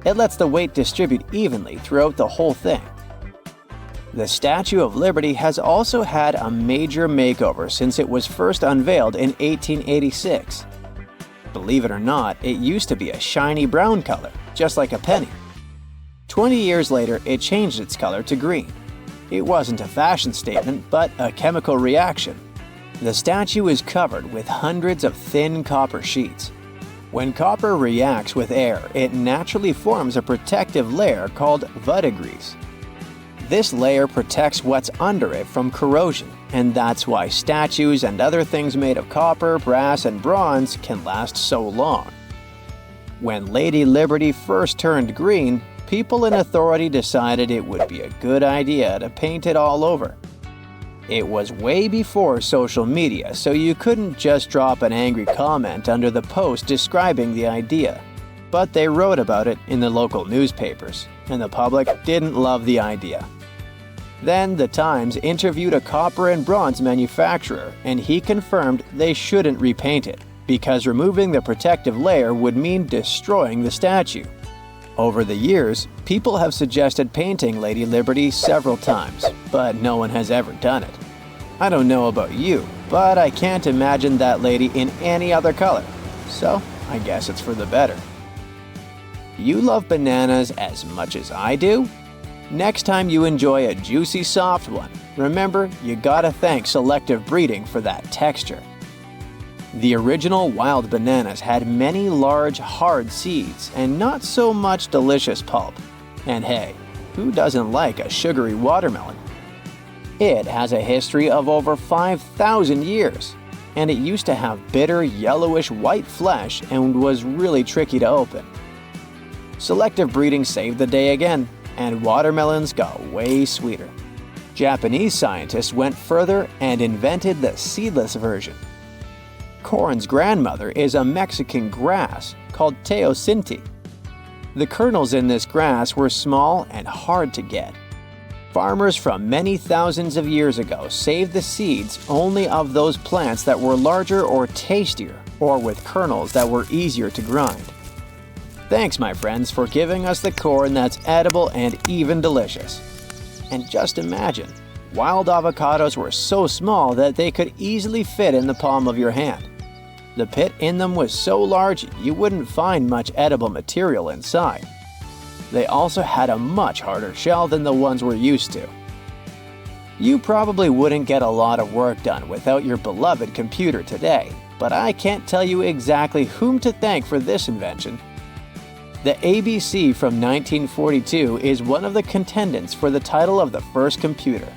It lets the weight distribute evenly throughout the whole thing. The Statue of Liberty has also had a major makeover since it was first unveiled in 1886. Believe it or not, it used to be a shiny brown color, just like a penny. 20 years later, it changed its color to green. It wasn't a fashion statement, but a chemical reaction. The statue is covered with hundreds of thin copper sheets. When copper reacts with air, it naturally forms a protective layer called verdigris. This layer protects what's under it from corrosion, and that's why statues and other things made of copper, brass, and bronze can last so long. When Lady Liberty first turned green, people in authority decided it would be a good idea to paint it all over. It was way before social media, so you couldn't just drop an angry comment under the post describing the idea. But they wrote about it in the local newspapers, and the public didn't love the idea. Then the Times interviewed a copper and bronze manufacturer, and he confirmed they shouldn't repaint it, because removing the protective layer would mean destroying the statue. Over the years, people have suggested painting Lady Liberty several times, but no one has ever done it. I don't know about you, but I can't imagine that lady in any other color, so I guess it's for the better. You love bananas as much as I do? Next time you enjoy a juicy soft one, remember you gotta thank selective breeding for that texture. The original wild bananas had many large, hard seeds and not so much delicious pulp. And hey, who doesn't like a sugary watermelon? It has a history of over 5,000 years, and it used to have bitter, yellowish white flesh and was really tricky to open. Selective breeding saved the day again, and watermelons got way sweeter. Japanese scientists went further and invented the seedless version. Corn's grandmother is a Mexican grass called teosinte. The kernels in this grass were small and hard to get. Farmers from many thousands of years ago saved the seeds only of those plants that were larger or tastier, or with kernels that were easier to grind. Thanks, my friends, for giving us the corn that's edible and even delicious. And just imagine, wild avocados were so small that they could easily fit in the palm of your hand. The pit in them was so large you wouldn't find much edible material inside. They also had a much harder shell than the ones we're used to. You probably wouldn't get a lot of work done without your beloved computer today, but I can't tell you exactly whom to thank for this invention. The ABC from 1942 is one of the contendants for the title of the first computer.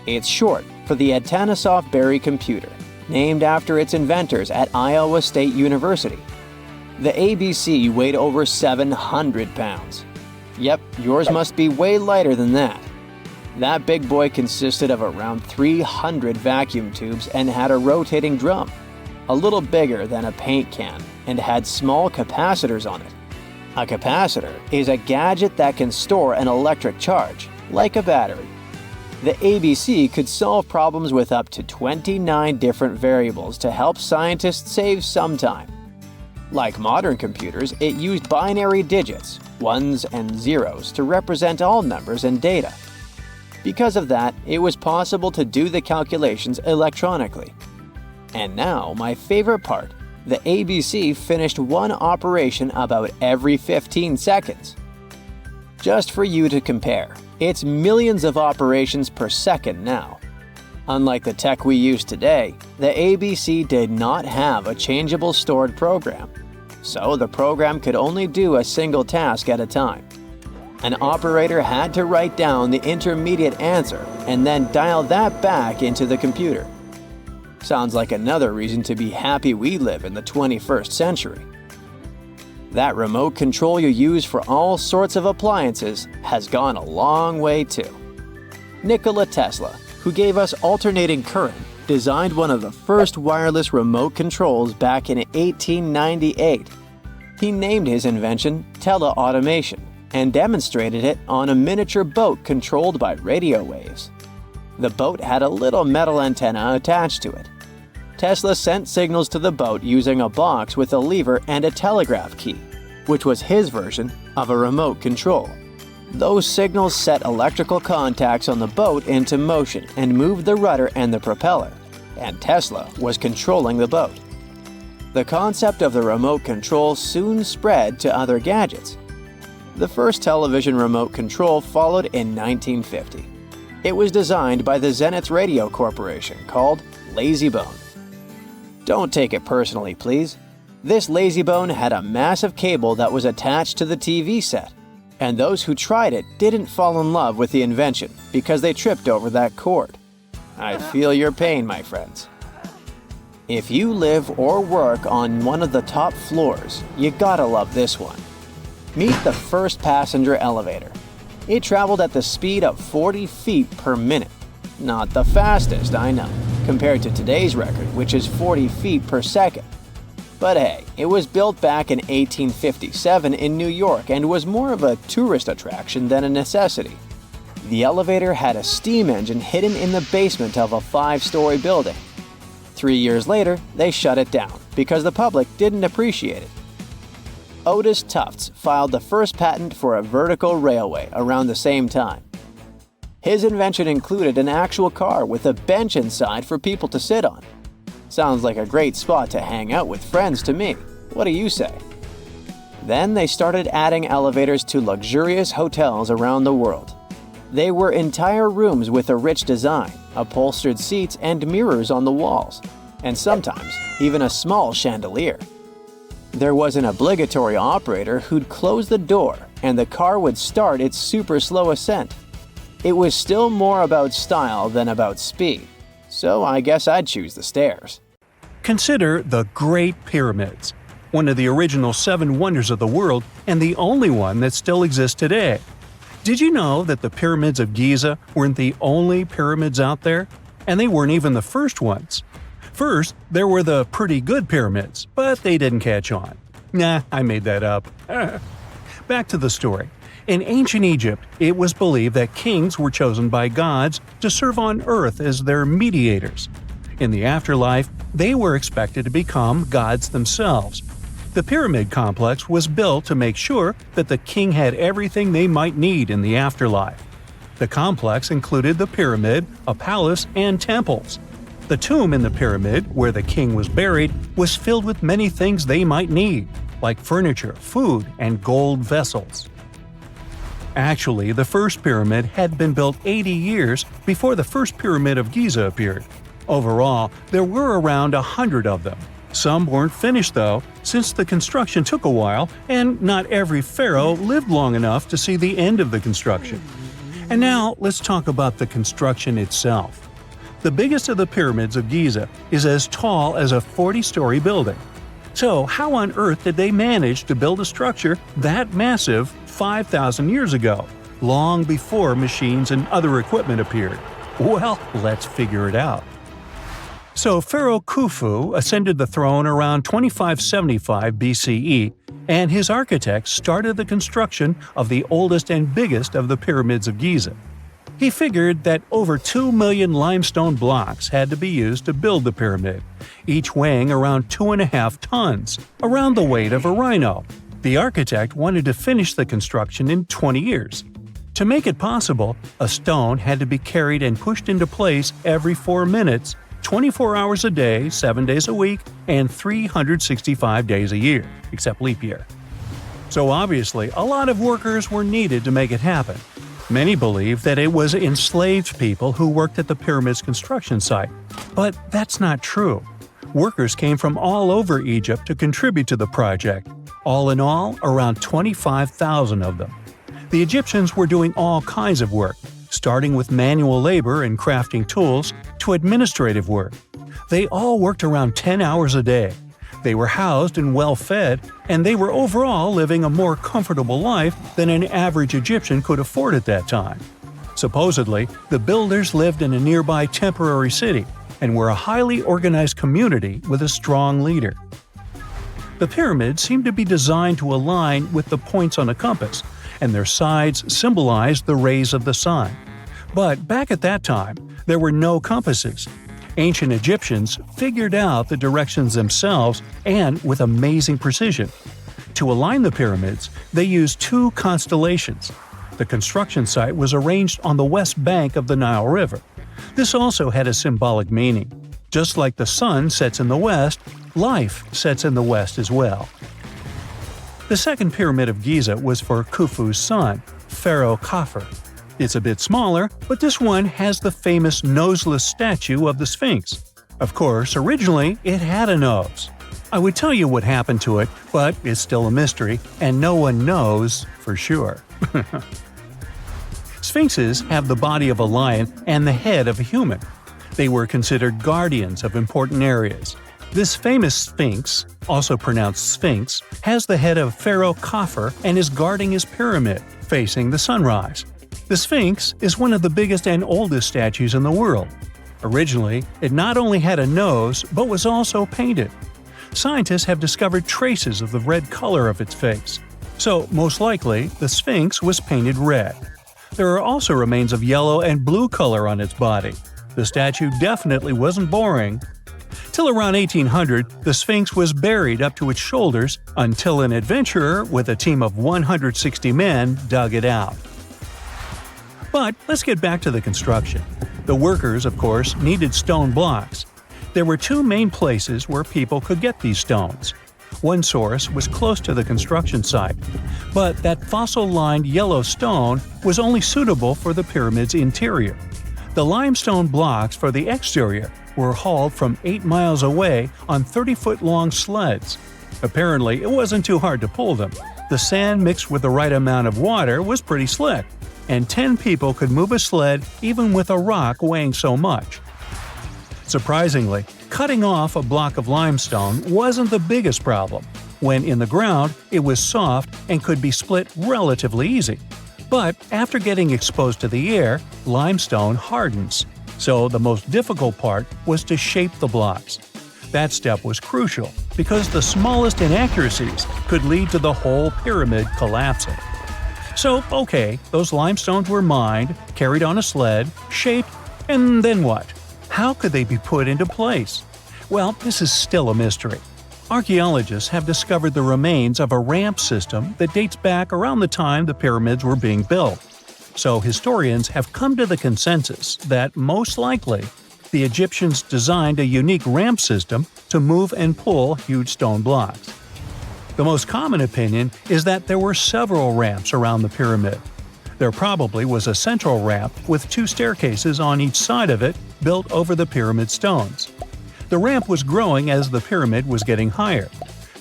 It's short for the Atanasoff Berry computer, named after its inventors at Iowa State University. The ABC weighed over 700 pounds. Yep, yours must be way lighter than that. That big boy consisted of around 300 vacuum tubes and had a rotating drum, a little bigger than a paint can, and had small capacitors on it. A capacitor is a gadget that can store an electric charge, like a battery. The ABC could solve problems with up to 29 different variables to help scientists save some time. Like modern computers, it used binary digits, ones and zeros, to represent all numbers and data. Because of that, it was possible to do the calculations electronically. And now, my favorite part, the ABC finished one operation about every 15 seconds. Just for you to compare, it's millions of operations per second now. Unlike the tech we use today, the ABC did not have a changeable stored program, so the program could only do a single task at a time. an operator had to write down the intermediate answer and then dial that back into the computer. Sounds like another reason to be happy we live in the 21st century. That remote control you use for all sorts of appliances has gone a long way too. Nikola Tesla, who gave us alternating current, designed one of the first wireless remote controls back in 1898. He named his invention teleautomation and demonstrated it on a miniature boat controlled by radio waves. The boat had a little metal antenna attached to it. Tesla sent signals to the boat using a box with a lever and a telegraph key, which was his version of a remote control. Those signals set electrical contacts on the boat into motion and moved the rudder and the propeller, and Tesla was controlling the boat. The concept of the remote control soon spread to other gadgets. The first television remote control followed in 1950. It was designed by the Zenith Radio Corporation, called LazyBone. Don't take it personally, please. This LazyBone had a massive cable that was attached to the TV set, and those who tried it didn't fall in love with the invention because they tripped over that cord. I feel your pain, my friends. If you live or work on one of the top floors, you gotta love this one. Meet the first passenger elevator. It traveled at the speed of 40 feet per minute. Not the fastest, I know, compared to today's record, which is 40 feet per second. But hey, it was built back in 1857 in New York and was more of a tourist attraction than a necessity. The elevator had a steam engine hidden in the basement of a 5-story building. 3 years later, they shut it down because the public didn't appreciate it. Otis Tufts filed the first patent for a vertical railway around the same time. His invention included an actual car with a bench inside for people to sit on. Sounds like a great spot to hang out with friends to me. What do you say? Then they started adding elevators to luxurious hotels around the world. They were entire rooms with a rich design, upholstered seats and mirrors on the walls, and sometimes even a small chandelier. There was an obligatory operator who'd close the door and the car would start its super slow ascent. It was still more about style than about speed, so I guess I'd choose the stairs. Consider the Great Pyramids, one of the original 7 wonders of the world and the only one that still exists today. Did you know that the pyramids of Giza weren't the only pyramids out there? And they weren't even the first ones. First, there were the pretty good pyramids, but they didn't catch on. Nah, I made that up. Back to the story. In ancient Egypt, it was believed that kings were chosen by gods to serve on earth as their mediators. In the afterlife, they were expected to become gods themselves. The pyramid complex was built to make sure that the king had everything they might need in the afterlife. The complex included the pyramid, a palace, and temples. The tomb in the pyramid, where the king was buried, was filled with many things they might need, like furniture, food, and gold vessels. Actually, the first pyramid had been built 80 years before the first pyramid of Giza appeared. Overall, there were around 100 of them. Some weren't finished though, since the construction took a while and not every pharaoh lived long enough to see the end of the construction. And now let's talk about the construction itself. The biggest of the pyramids of Giza is as tall as a 40-story building. So how on earth did they manage to build a structure that massive 5,000 years ago, long before machines and other equipment appeared? Well, let's figure it out. So Pharaoh Khufu ascended the throne around 2575 BCE, and his architects started the construction of the oldest and biggest of the pyramids of Giza. He figured that over 2 million limestone blocks had to be used to build the pyramid, each weighing around 2.5 tons, around the weight of a rhino. The architect wanted to finish the construction in 20 years. To make it possible, a stone had to be carried and pushed into place every 4 minutes, 24 hours a day, 7 days a week, and 365 days a year, except leap year. So obviously, a lot of workers were needed to make it happen. Many believe that it was enslaved people who worked at the pyramid's construction site, but that's not true. Workers came from all over Egypt to contribute to the project. All in all, around 25,000 of them. The Egyptians were doing all kinds of work, starting with manual labor and crafting tools to administrative work. They all worked around 10 hours a day. They were housed and well-fed, and they were overall living a more comfortable life than an average Egyptian could afford at that time. Supposedly, the builders lived in a nearby temporary city and were a highly organized community with a strong leader. The pyramids seemed to be designed to align with the points on a compass, and their sides symbolized the rays of the sun. But back at that time, there were no compasses. Ancient Egyptians figured out the directions themselves and with amazing precision. To align the pyramids, they used two constellations. The construction site was arranged on the west bank of the Nile River. This also had a symbolic meaning. Just like the sun sets in the west, life sets in the west as well. The second pyramid of Giza was for Khufu's son, Pharaoh Khafre. It's a bit smaller, but this one has the famous noseless statue of the Sphinx. Of course, originally it had a nose. I would tell you what happened to it, but it's still a mystery, and no one knows for sure. Sphinxes have the body of a lion and the head of a human. They were considered guardians of important areas. This famous sphinx, also pronounced sphinx, has the head of Pharaoh Khafre and is guarding his pyramid, facing the sunrise. The sphinx is one of the biggest and oldest statues in the world. Originally, it not only had a nose, but was also painted. Scientists have discovered traces of the red color of its face. So, most likely, the sphinx was painted red. There are also remains of yellow and blue color on its body. The statue definitely wasn't boring. Till around 1800, the Sphinx was buried up to its shoulders until an adventurer with a team of 160 men dug it out. But let's get back to the construction. The workers, of course, needed stone blocks. There were two main places where people could get these stones. One source was close to the construction site, but that fossil-lined yellow stone was only suitable for the pyramid's interior. The limestone blocks for the exterior were hauled from 8 miles away on 30-foot-long sleds. Apparently, it wasn't too hard to pull them. The sand mixed with the right amount of water was pretty slick, and 10 people could move a sled even with a rock weighing so much. Surprisingly, cutting off a block of limestone wasn't the biggest problem. When in the ground, it was soft and could be split relatively easy. But after getting exposed to the air, limestone hardens. So the most difficult part was to shape the blocks. That step was crucial because the smallest inaccuracies could lead to the whole pyramid collapsing. So, okay, those limestones were mined, carried on a sled, shaped, and then what? How could they be put into place? Well, this is still a mystery. Archaeologists have discovered the remains of a ramp system that dates back around the time the pyramids were being built. So historians have come to the consensus that, most likely, the Egyptians designed a unique ramp system to move and pull huge stone blocks. The most common opinion is that there were several ramps around the pyramid. There probably was a central ramp with 2 staircases on each side of it built over the pyramid stones. The ramp was growing as the pyramid was getting higher.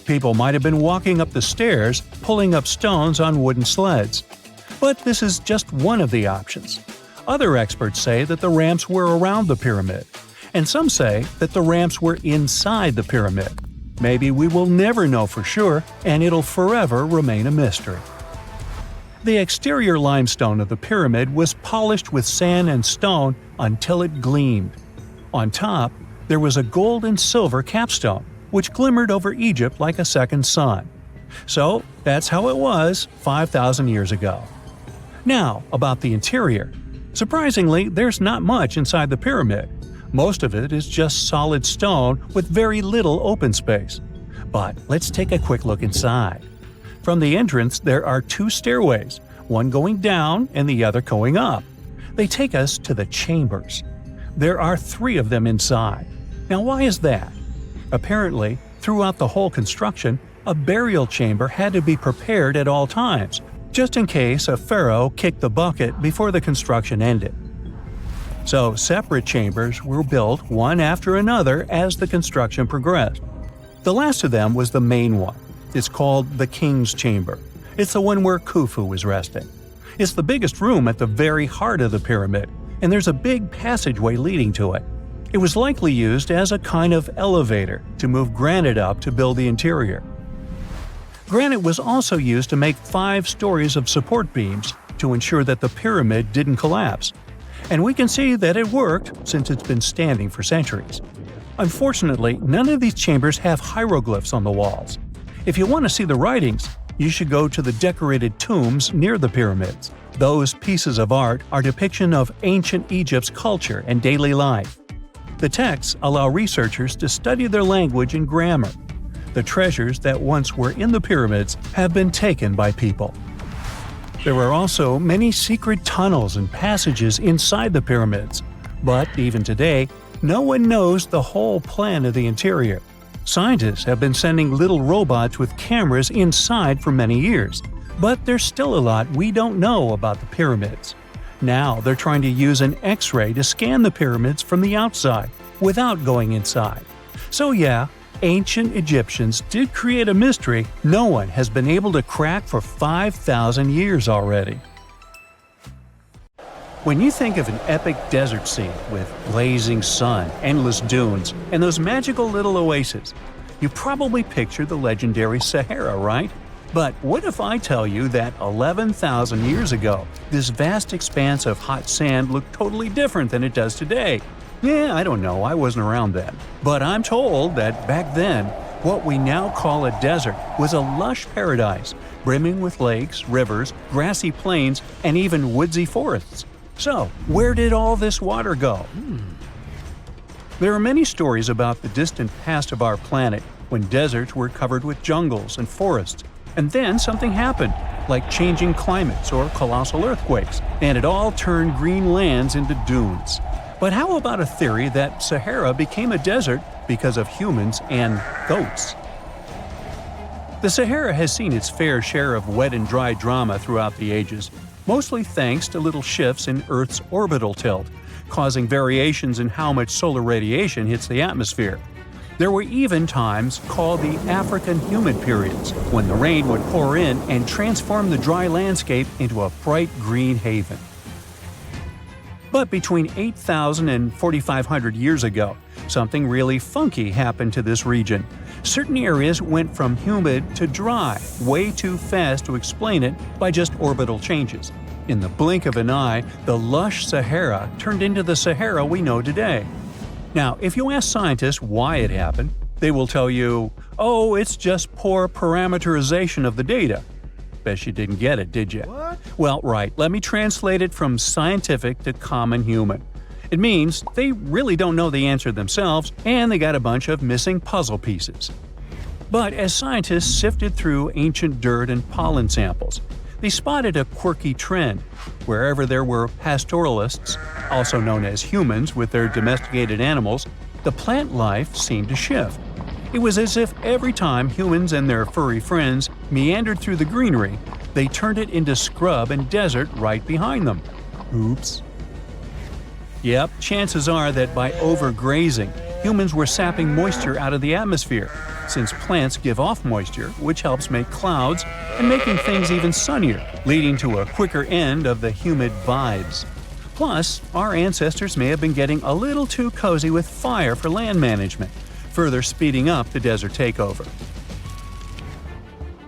People might have been walking up the stairs, pulling up stones on wooden sleds. But this is just one of the options. Other experts say that the ramps were around the pyramid, and some say that the ramps were inside the pyramid. Maybe we will never know for sure, and it'll forever remain a mystery. The exterior limestone of the pyramid was polished with sand and stone until it gleamed. On top, there was a gold and silver capstone, which glimmered over Egypt like a second sun. So that's how it was 5,000 years ago. Now, about the interior. Surprisingly, there's not much inside the pyramid. Most of it is just solid stone with very little open space. But let's take a quick look inside. From the entrance, there are 2 stairways, one going down and the other going up. They take us to the chambers. There are 3 of them inside. Now, why is that? Apparently, throughout the whole construction, a burial chamber had to be prepared at all times, just in case a pharaoh kicked the bucket before the construction ended. So separate chambers were built one after another as the construction progressed. The last of them was the main one. It's called the King's Chamber. It's the one where Khufu was resting. It's the biggest room at the very heart of the pyramid, and there's a big passageway leading to it. It was likely used as a kind of elevator to move granite up to build the interior. Granite was also used to make 5 stories of support beams to ensure that the pyramid didn't collapse. And we can see that it worked since it's been standing for centuries. Unfortunately, none of these chambers have hieroglyphs on the walls. If you want to see the writings, you should go to the decorated tombs near the pyramids. Those pieces of art are depiction of ancient Egypt's culture and daily life. The texts allow researchers to study their language and grammar. The treasures that once were in the pyramids have been taken by people. There are also many secret tunnels and passages inside the pyramids, but even today, no one knows the whole plan of the interior. Scientists have been sending little robots with cameras inside for many years, but there's still a lot we don't know about the pyramids. Now they're trying to use an X-ray to scan the pyramids from the outside, without going inside. So yeah, ancient Egyptians did create a mystery no one has been able to crack for 5,000 years already. When you think of an epic desert scene with blazing sun, endless dunes, and those magical little oases, you probably picture the legendary Sahara, right? But what if I tell you that 11,000 years ago, this vast expanse of hot sand looked totally different than it does today? Yeah, I don't know, I wasn't around then. But I'm told that back then, what we now call a desert was a lush paradise, brimming with lakes, rivers, grassy plains, and even woodsy forests. So, where did all this water go? There are many stories about the distant past of our planet when deserts were covered with jungles and forests. And then something happened, like changing climates or colossal earthquakes, and it all turned green lands into dunes. But how about a theory that Sahara became a desert because of humans and goats? The Sahara has seen its fair share of wet and dry drama throughout the ages, mostly thanks to little shifts in Earth's orbital tilt, causing variations in how much solar radiation hits the atmosphere. There were even times called the African humid periods, when the rain would pour in and transform the dry landscape into a bright green haven. But between 8,000 and 4,500 years ago, something really funky happened to this region. Certain areas went from humid to dry way too fast to explain it by just orbital changes. In the blink of an eye, the lush Sahara turned into the Sahara we know today. Now, if you ask scientists why it happened, they will tell you, oh, it's just poor parameterization of the data. Bet you didn't get it, did you? What? Well, right, let me translate it from scientific to common human. It means they really don't know the answer themselves, and they got a bunch of missing puzzle pieces. But as scientists sifted through ancient dirt and pollen samples, they spotted a quirky trend. Wherever there were pastoralists, also known as humans with their domesticated animals, the plant life seemed to shift. It was as if every time humans and their furry friends meandered through the greenery, they turned it into scrub and desert right behind them. Oops. Yep, chances are that by overgrazing, humans were sapping moisture out of the atmosphere, since plants give off moisture, which helps make clouds and making things even sunnier, leading to a quicker end of the humid vibes. Plus, our ancestors may have been getting a little too cozy with fire for land management, further speeding up the desert takeover.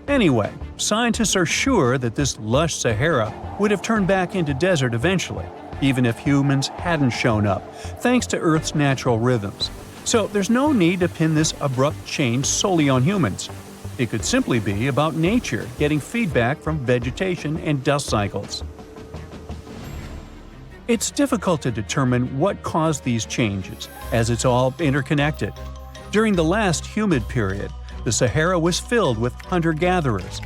Anyway, scientists are sure that this lush Sahara would have turned back into desert eventually, even if humans hadn't shown up, thanks to Earth's natural rhythms. So there's no need to pin this abrupt change solely on humans. It could simply be about nature getting feedback from vegetation and dust cycles. It's difficult to determine what caused these changes, as it's all interconnected. During the last humid period, the Sahara was filled with hunter-gatherers.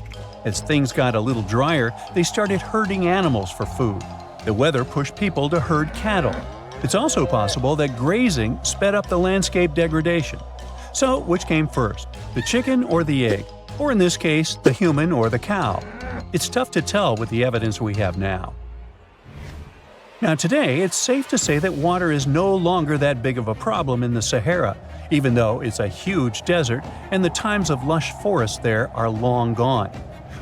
As things got a little drier, they started herding animals for food. The weather pushed people to herd cattle. It's also possible that grazing sped up the landscape degradation. So, which came first, the chicken or the egg? Or in this case, the human or the cow? It's tough to tell with the evidence we have now. Now today, it's safe to say that water is no longer that big of a problem in the Sahara, even though it's a huge desert and the times of lush forests there are long gone.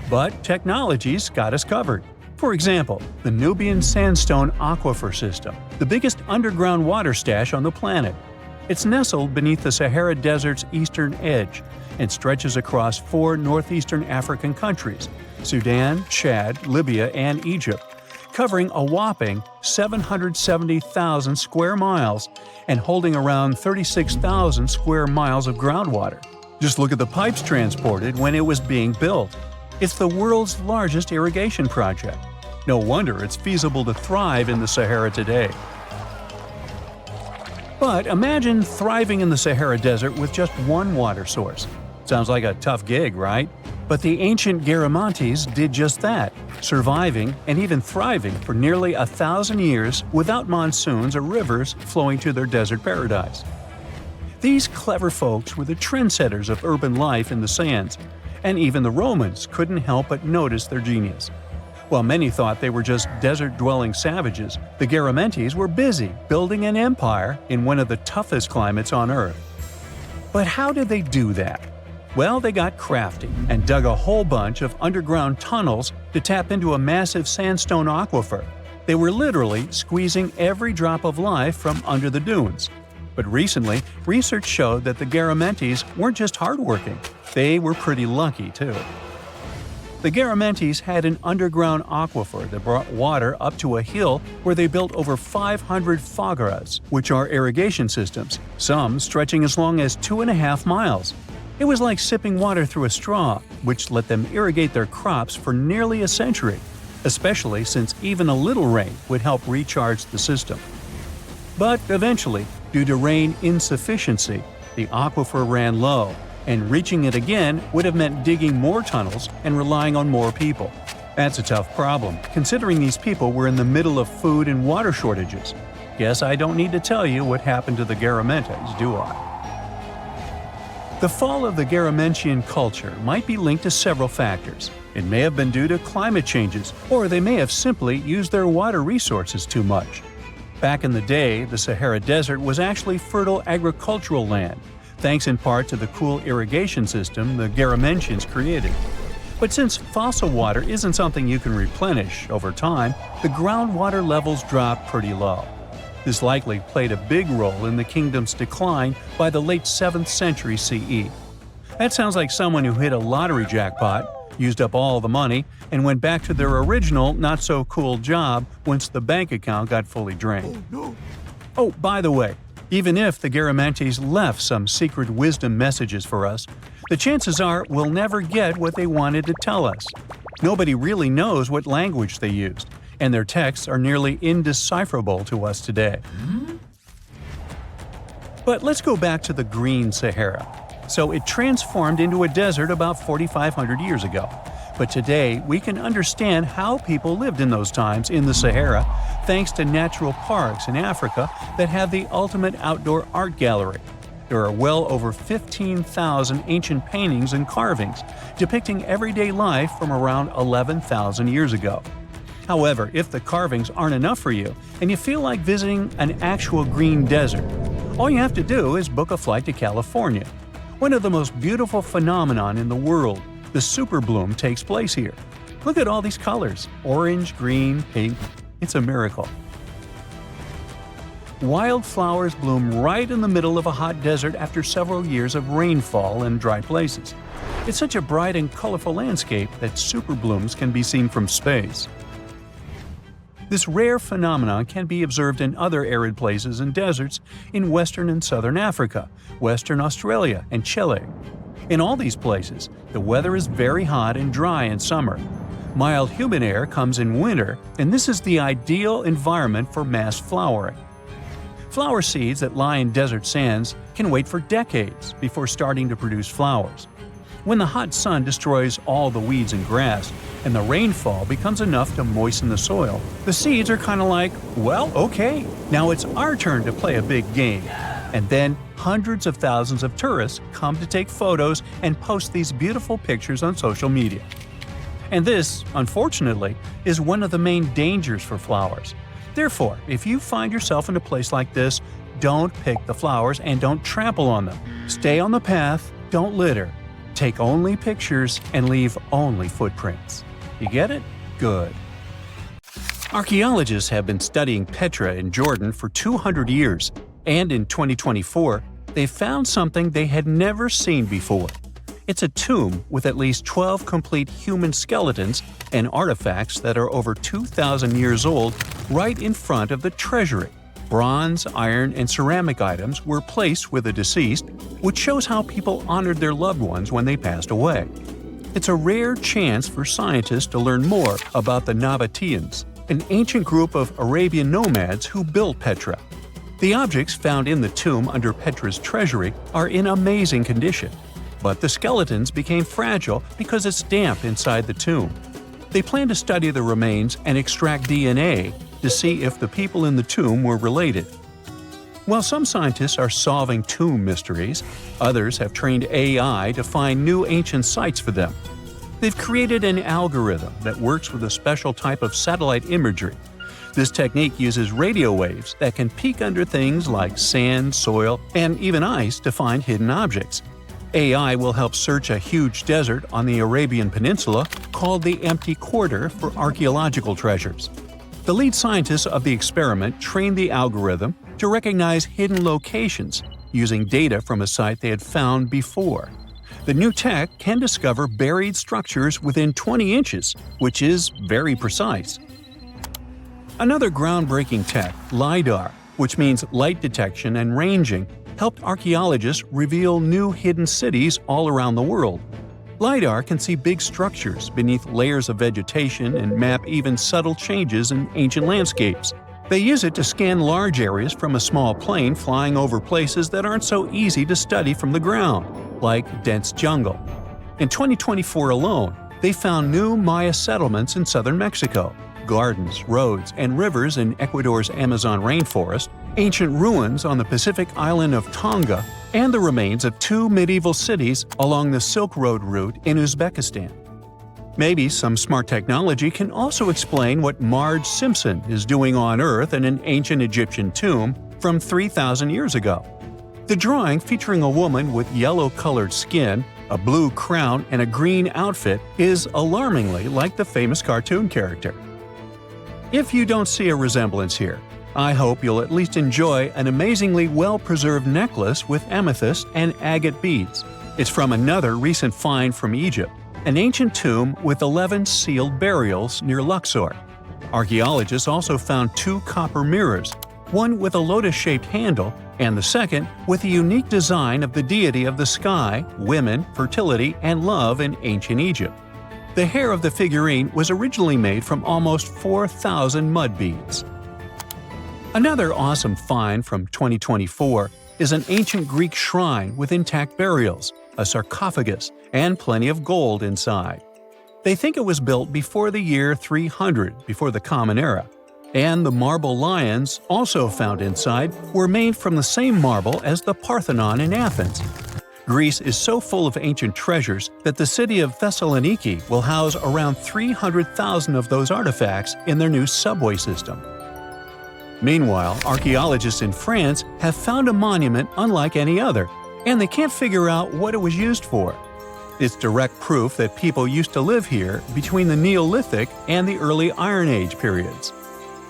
But technology's got us covered. For example, the Nubian Sandstone Aquifer System, the biggest underground water stash on the planet. It's nestled beneath the Sahara Desert's eastern edge and stretches across 4 northeastern African countries – Sudan, Chad, Libya, and Egypt, covering a whopping 770,000 square miles and holding around 36,000 square miles of groundwater. Just look at the pipes transported when it was being built. It's the world's largest irrigation project. No wonder it's feasible to thrive in the Sahara today. But imagine thriving in the Sahara Desert with just one water source. Sounds like a tough gig, right? But the ancient Garamantes did just that, surviving and even thriving for nearly 1,000 years without monsoons or rivers flowing to their desert paradise. These clever folks were the trendsetters of urban life in the sands, and even the Romans couldn't help but notice their genius. While many thought they were just desert-dwelling savages, the Garamantes were busy building an empire in one of the toughest climates on Earth. But how did they do that? Well, they got crafty and dug a whole bunch of underground tunnels to tap into a massive sandstone aquifer. They were literally squeezing every drop of life from under the dunes. But recently, research showed that the Garamantes weren't just hardworking, they were pretty lucky too. The Garamantes had an underground aquifer that brought water up to a hill where they built over 500 fogaras, which are irrigation systems, some stretching as long as 2.5 miles. It was like sipping water through a straw, which let them irrigate their crops for nearly a century, especially since even a little rain would help recharge the system. But eventually, due to rain insufficiency, the aquifer ran low, and reaching it again would have meant digging more tunnels and relying on more people. That's a tough problem, considering these people were in the middle of food and water shortages. Guess I don't need to tell you what happened to the Garamantes, do I? The fall of the Garamantian culture might be linked to several factors. It may have been due to climate changes, or they may have simply used their water resources too much. Back in the day, the Sahara Desert was actually fertile agricultural land, thanks in part to the cool irrigation system the Garamantians created. But since fossil water isn't something you can replenish over time, the groundwater levels dropped pretty low. This likely played a big role in the kingdom's decline by the late 7th century CE. That sounds like someone who hit a lottery jackpot, used up all the money, and went back to their original not-so-cool job once the bank account got fully drained. Oh, by the way, even if the Garamantes left some secret wisdom messages for us, the chances are we'll never get what they wanted to tell us. Nobody really knows what language they used, and their texts are nearly indecipherable to us today. But let's go back to the Green Sahara. So it transformed into a desert about 4,500 years ago. But today, we can understand how people lived in those times in the Sahara thanks to natural parks in Africa that have the ultimate outdoor art gallery. There are well over 15,000 ancient paintings and carvings depicting everyday life from around 11,000 years ago. However, if the carvings aren't enough for you and you feel like visiting an actual green desert, all you have to do is book a flight to California. One of the most beautiful phenomenon in the world, the superbloom, takes place here. Look at all these colors – orange, green, pink. It's a miracle. Wildflowers bloom right in the middle of a hot desert after several years of rainfall in dry places. It's such a bright and colorful landscape that superblooms can be seen from space. This rare phenomenon can be observed in other arid places and deserts in western and southern Africa, western Australia, and Chile. In all these places, the weather is very hot and dry in summer. Mild humid air comes in winter, and this is the ideal environment for mass flowering. Flower seeds that lie in desert sands can wait for decades before starting to produce flowers. When the hot sun destroys all the weeds and grass, and the rainfall becomes enough to moisten the soil, the seeds are kind of like, well, okay, now it's our turn to play a big game. And then hundreds of thousands of tourists come to take photos and post these beautiful pictures on social media. And this, unfortunately, is one of the main dangers for flowers. Therefore, if you find yourself in a place like this, don't pick the flowers and don't trample on them. Stay on the path, don't litter. Take only pictures and leave only footprints. You get it? Good. Archaeologists have been studying Petra in Jordan for 200 years, and in 2024, they found something they had never seen before. It's a tomb with at least 12 complete human skeletons and artifacts that are over 2,000 years old right in front of the treasury. Bronze, iron, and ceramic items were placed with the deceased, which shows how people honored their loved ones when they passed away. It's a rare chance for scientists to learn more about the Nabateans, an ancient group of Arabian nomads who built Petra. The objects found in the tomb under Petra's treasury are in amazing condition, but the skeletons became fragile because it's damp inside the tomb. They plan to study the remains and extract DNA to see if the people in the tomb were related. While some scientists are solving tomb mysteries, others have trained AI to find new ancient sites for them. They've created an algorithm that works with a special type of satellite imagery. This technique uses radio waves that can peek under things like sand, soil, and even ice to find hidden objects. AI will help search a huge desert on the Arabian Peninsula called the Empty Quarter for archaeological treasures. The lead scientists of the experiment trained the algorithm to recognize hidden locations using data from a site they had found before. The new tech can discover buried structures within 20 inches, which is very precise. Another groundbreaking tech, LiDAR, which means light detection and ranging, helped archaeologists reveal new hidden cities all around the world. LiDAR can see big structures beneath layers of vegetation and map even subtle changes in ancient landscapes. They use it to scan large areas from a small plane flying over places that aren't so easy to study from the ground, like dense jungle. In 2024 alone, they found new Maya settlements in southern Mexico, gardens, roads, and rivers in Ecuador's Amazon rainforest, ancient ruins on the Pacific island of Tonga, and the remains of 2 medieval cities along the Silk Road route in Uzbekistan. Maybe some smart technology can also explain what Marge Simpson is doing on Earth in an ancient Egyptian tomb from 3,000 years ago. The drawing, featuring a woman with yellow-colored skin, a blue crown, and a green outfit, is alarmingly like the famous cartoon character. If you don't see a resemblance here, I hope you'll at least enjoy an amazingly well-preserved necklace with amethyst and agate beads. It's from another recent find from Egypt, an ancient tomb with 11 sealed burials near Luxor. Archaeologists also found 2 copper mirrors, one with a lotus-shaped handle and the second with a unique design of the deity of the sky, women, fertility, and love in ancient Egypt. The hair of the figurine was originally made from almost 4,000 mud beads. Another awesome find from 2024 is an ancient Greek shrine with intact burials, a sarcophagus, and plenty of gold inside. They think it was built before the year 300 before the Common Era, and the marble lions, also found inside, were made from the same marble as the Parthenon in Athens. Greece is so full of ancient treasures that the city of Thessaloniki will house around 300,000 of those artifacts in their new subway system. Meanwhile, archaeologists in France have found a monument unlike any other, and they can't figure out what it was used for. It's direct proof that people used to live here between the Neolithic and the early Iron Age periods.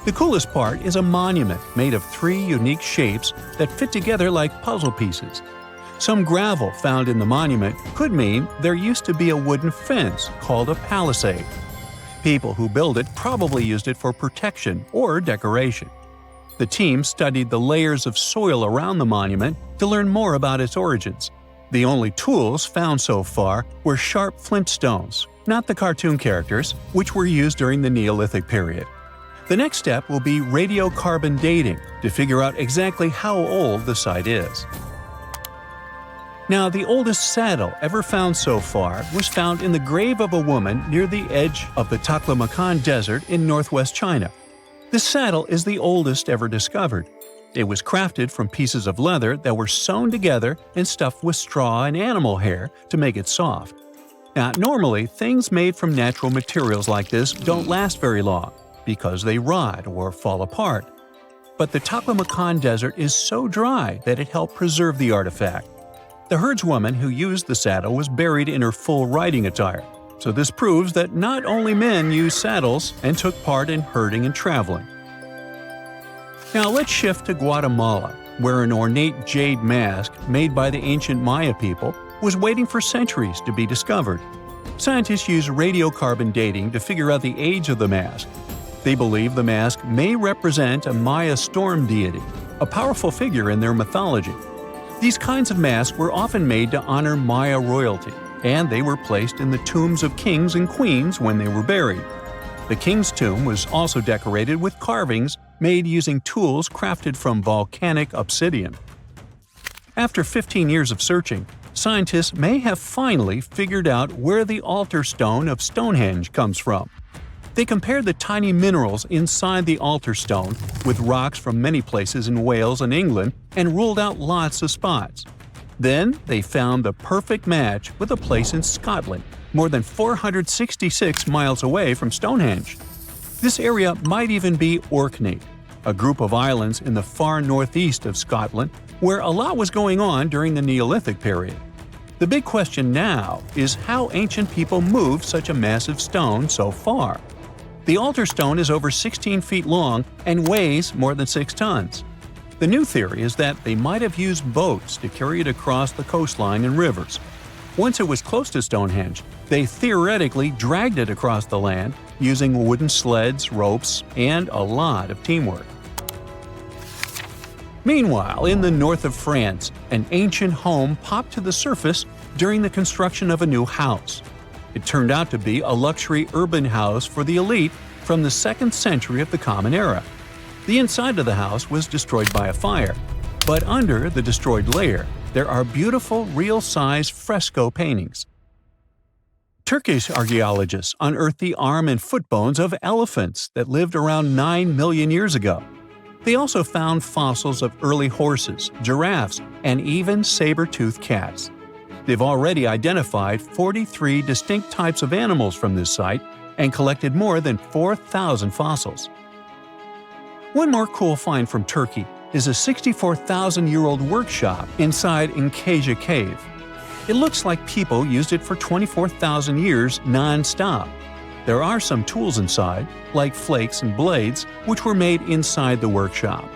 The coolest part is a monument made of 3 unique shapes that fit together like puzzle pieces. Some gravel found in the monument could mean there used to be a wooden fence called a palisade. People who built it probably used it for protection or decoration. The team studied the layers of soil around the monument to learn more about its origins. The only tools found so far were sharp flint stones, not the cartoon characters, which were used during the Neolithic period. The next step will be radiocarbon dating to figure out exactly how old the site is. Now, the oldest saddle ever found so far was found in the grave of a woman near the edge of the Taklamakan Desert in northwest China. This saddle is the oldest ever discovered. It was crafted from pieces of leather that were sewn together and stuffed with straw and animal hair to make it soft. Now, normally, things made from natural materials like this don't last very long because they rot or fall apart. But the Taklamakan Desert is so dry that it helped preserve the artifact. The herdswoman who used the saddle was buried in her full riding attire, so this proves that not only men used saddles and took part in herding and traveling. Now let's shift to Guatemala, where an ornate jade mask made by the ancient Maya people was waiting for centuries to be discovered. Scientists use radiocarbon dating to figure out the age of the mask. They believe the mask may represent a Maya storm deity, a powerful figure in their mythology. These kinds of masks were often made to honor Maya royalty, and they were placed in the tombs of kings and queens when they were buried. The king's tomb was also decorated with carvings made using tools crafted from volcanic obsidian. After 15 years of searching, scientists may have finally figured out where the altar stone of Stonehenge comes from. They compared the tiny minerals inside the altar stone with rocks from many places in Wales and England and ruled out lots of spots. Then they found the perfect match with a place in Scotland, more than 466 miles away from Stonehenge. This area might even be Orkney, a group of islands in the far northeast of Scotland where a lot was going on during the Neolithic period. The big question now is how ancient people moved such a massive stone so far. The altar stone is over 16 feet long and weighs more than 6 tons. The new theory is that they might have used boats to carry it across the coastline and rivers. Once it was close to Stonehenge, they theoretically dragged it across the land using wooden sleds, ropes, and a lot of teamwork. Meanwhile, in the north of France, an ancient home popped to the surface during the construction of a new house. It turned out to be a luxury urban house for the elite from the 2nd century of the Common Era. The inside of the house was destroyed by a fire, but under the destroyed layer, there are beautiful, real-size fresco paintings. Turkish archaeologists unearthed the arm and foot bones of elephants that lived around 9 million years ago. They also found fossils of early horses, giraffes, and even saber-toothed cats. They've already identified 43 distinct types of animals from this site and collected more than 4,000 fossils. One more cool find from Turkey is a 64,000-year-old workshop inside Enkaja Cave. It looks like people used it for 24,000 years non-stop. There are some tools inside, like flakes and blades, which were made inside the workshop.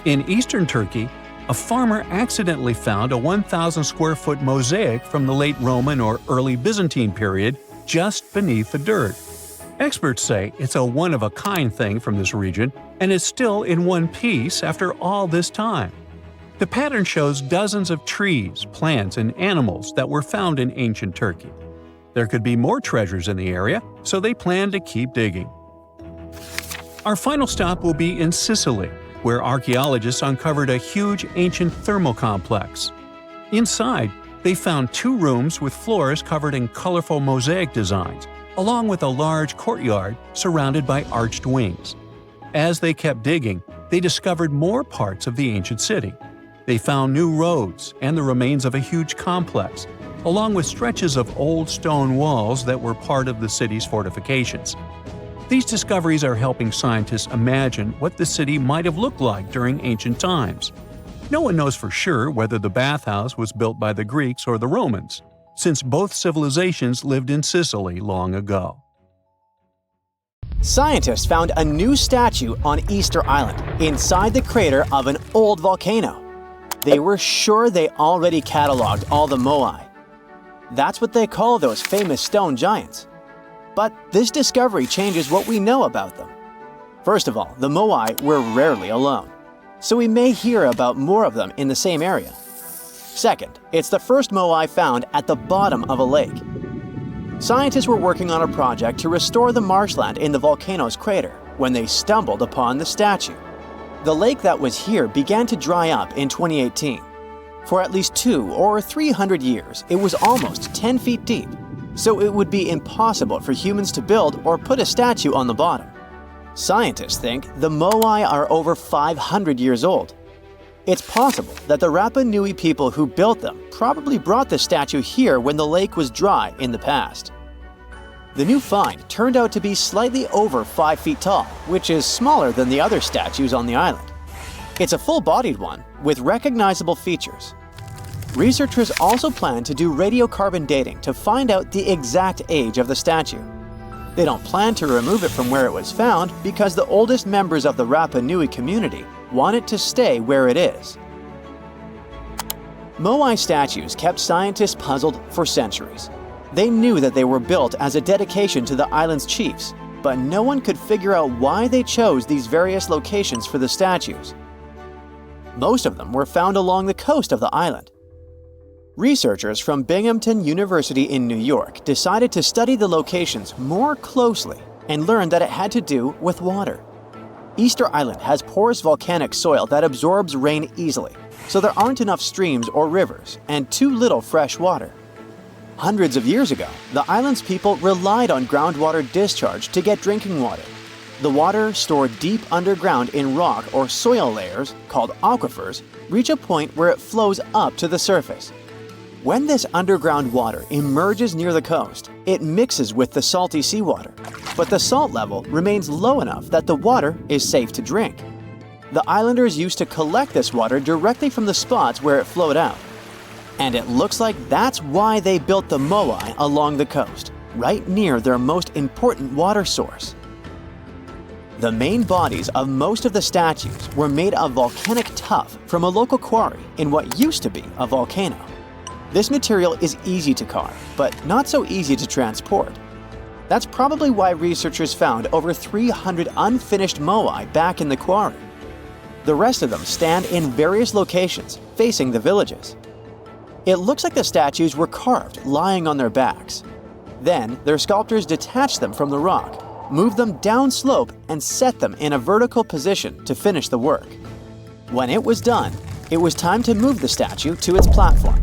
In eastern Turkey, a farmer accidentally found a 1,000-square-foot mosaic from the late Roman or early Byzantine period just beneath the dirt. Experts say it's a one-of-a-kind thing from this region, and it's still in one piece after all this time. The pattern shows dozens of trees, plants, and animals that were found in ancient Turkey. There could be more treasures in the area, so they plan to keep digging. Our final stop will be in Sicily, where archaeologists uncovered a huge ancient thermal complex. Inside, they found 2 rooms with floors covered in colorful mosaic designs, along with a large courtyard surrounded by arched wings. As they kept digging, they discovered more parts of the ancient city. They found new roads and the remains of a huge complex, along with stretches of old stone walls that were part of the city's fortifications. These discoveries are helping scientists imagine what the city might have looked like during ancient times. No one knows for sure whether the bathhouse was built by the Greeks or the Romans, since both civilizations lived in Sicily long ago. Scientists found a new statue on Easter Island, inside the crater of an old volcano. They were sure they already cataloged all the moai. That's what they call those famous stone giants. But this discovery changes what we know about them. First of all, the moai were rarely alone, so we may hear about more of them in the same area. Second, it's the first moai found at the bottom of a lake. Scientists were working on a project to restore the marshland in the volcano's crater when they stumbled upon the statue. The lake that was here began to dry up in 2018. For at least 200 or 300 years, it was almost 10 feet deep, so it would be impossible for humans to build or put a statue on the bottom. Scientists think the moai are over 500 years old. It's possible that the Rapa Nui people who built them probably brought the statue here when the lake was dry in the past. The new find turned out to be slightly over 5 feet tall, which is smaller than the other statues on the island. It's a full-bodied one with recognizable features. Researchers also plan to do radiocarbon dating to find out the exact age of the statue. They don't plan to remove it from where it was found because the oldest members of the Rapa Nui community want it to stay where it is. Moai statues kept scientists puzzled for centuries. They knew that they were built as a dedication to the island's chiefs, but no one could figure out why they chose these various locations for the statues. Most of them were found along the coast of the island. Researchers from Binghamton University in New York decided to study the locations more closely and learned that it had to do with water. Easter Island has porous volcanic soil that absorbs rain easily, so there aren't enough streams or rivers and too little fresh water. Hundreds of years ago, the island's people relied on groundwater discharge to get drinking water. The water stored deep underground in rock or soil layers, called aquifers, reach a point where it flows up to the surface. When this underground water emerges near the coast, it mixes with the salty seawater, but the salt level remains low enough that the water is safe to drink. The islanders used to collect this water directly from the spots where it flowed out. And it looks like that's why they built the moai along the coast, right near their most important water source. The main bodies of most of the statues were made of volcanic tuff from a local quarry in what used to be a volcano. This material is easy to carve, but not so easy to transport. That's probably why researchers found over 300 unfinished moai back in the quarry. The rest of them stand in various locations, facing the villages. It looks like the statues were carved lying on their backs. Then, their sculptors detached them from the rock, moved them downslope, and set them in a vertical position to finish the work. When it was done, it was time to move the statue to its platform.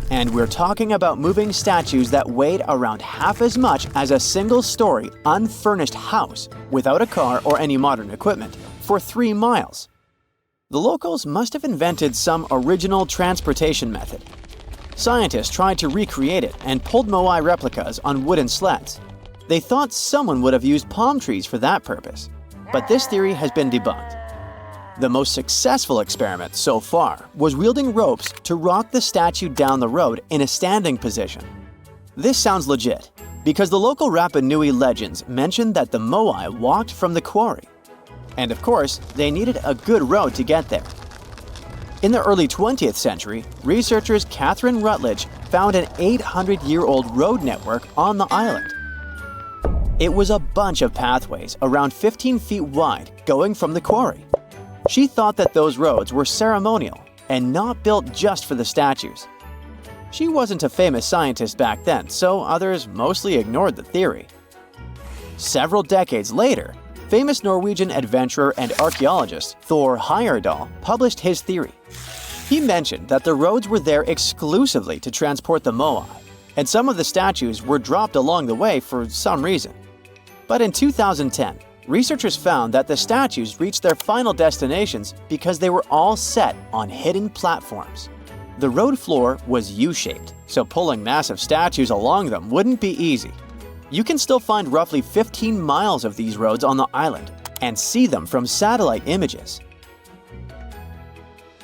And we're talking about moving statues that weighed around half as much as a single-story, unfurnished house without a car or any modern equipment for 3 miles. The locals must have invented some original transportation method. Scientists tried to recreate it and pulled moai replicas on wooden sleds. They thought someone would have used palm trees for that purpose, but this theory has been debunked. The most successful experiment so far was wielding ropes to rock the statue down the road in a standing position. This sounds legit, because the local Rapa Nui legends mention that the moai walked from the quarry. And of course, they needed a good road to get there. In the early 20th century, researchers Catherine Rutledge found an 800-year-old road network on the island. It was a bunch of pathways around 15 feet wide going from the quarry. She thought that those roads were ceremonial and not built just for the statues. She wasn't a famous scientist back then, so others mostly ignored the theory. Several decades later, famous Norwegian adventurer and archaeologist Thor Heyerdahl published his theory. He mentioned that the roads were there exclusively to transport the moai, and some of the statues were dropped along the way for some reason. But in 2010, researchers found that the statues reached their final destinations because they were all set on hidden platforms. The road floor was U-shaped, so pulling massive statues along them wouldn't be easy. You can still find roughly 15 miles of these roads on the island and see them from satellite images.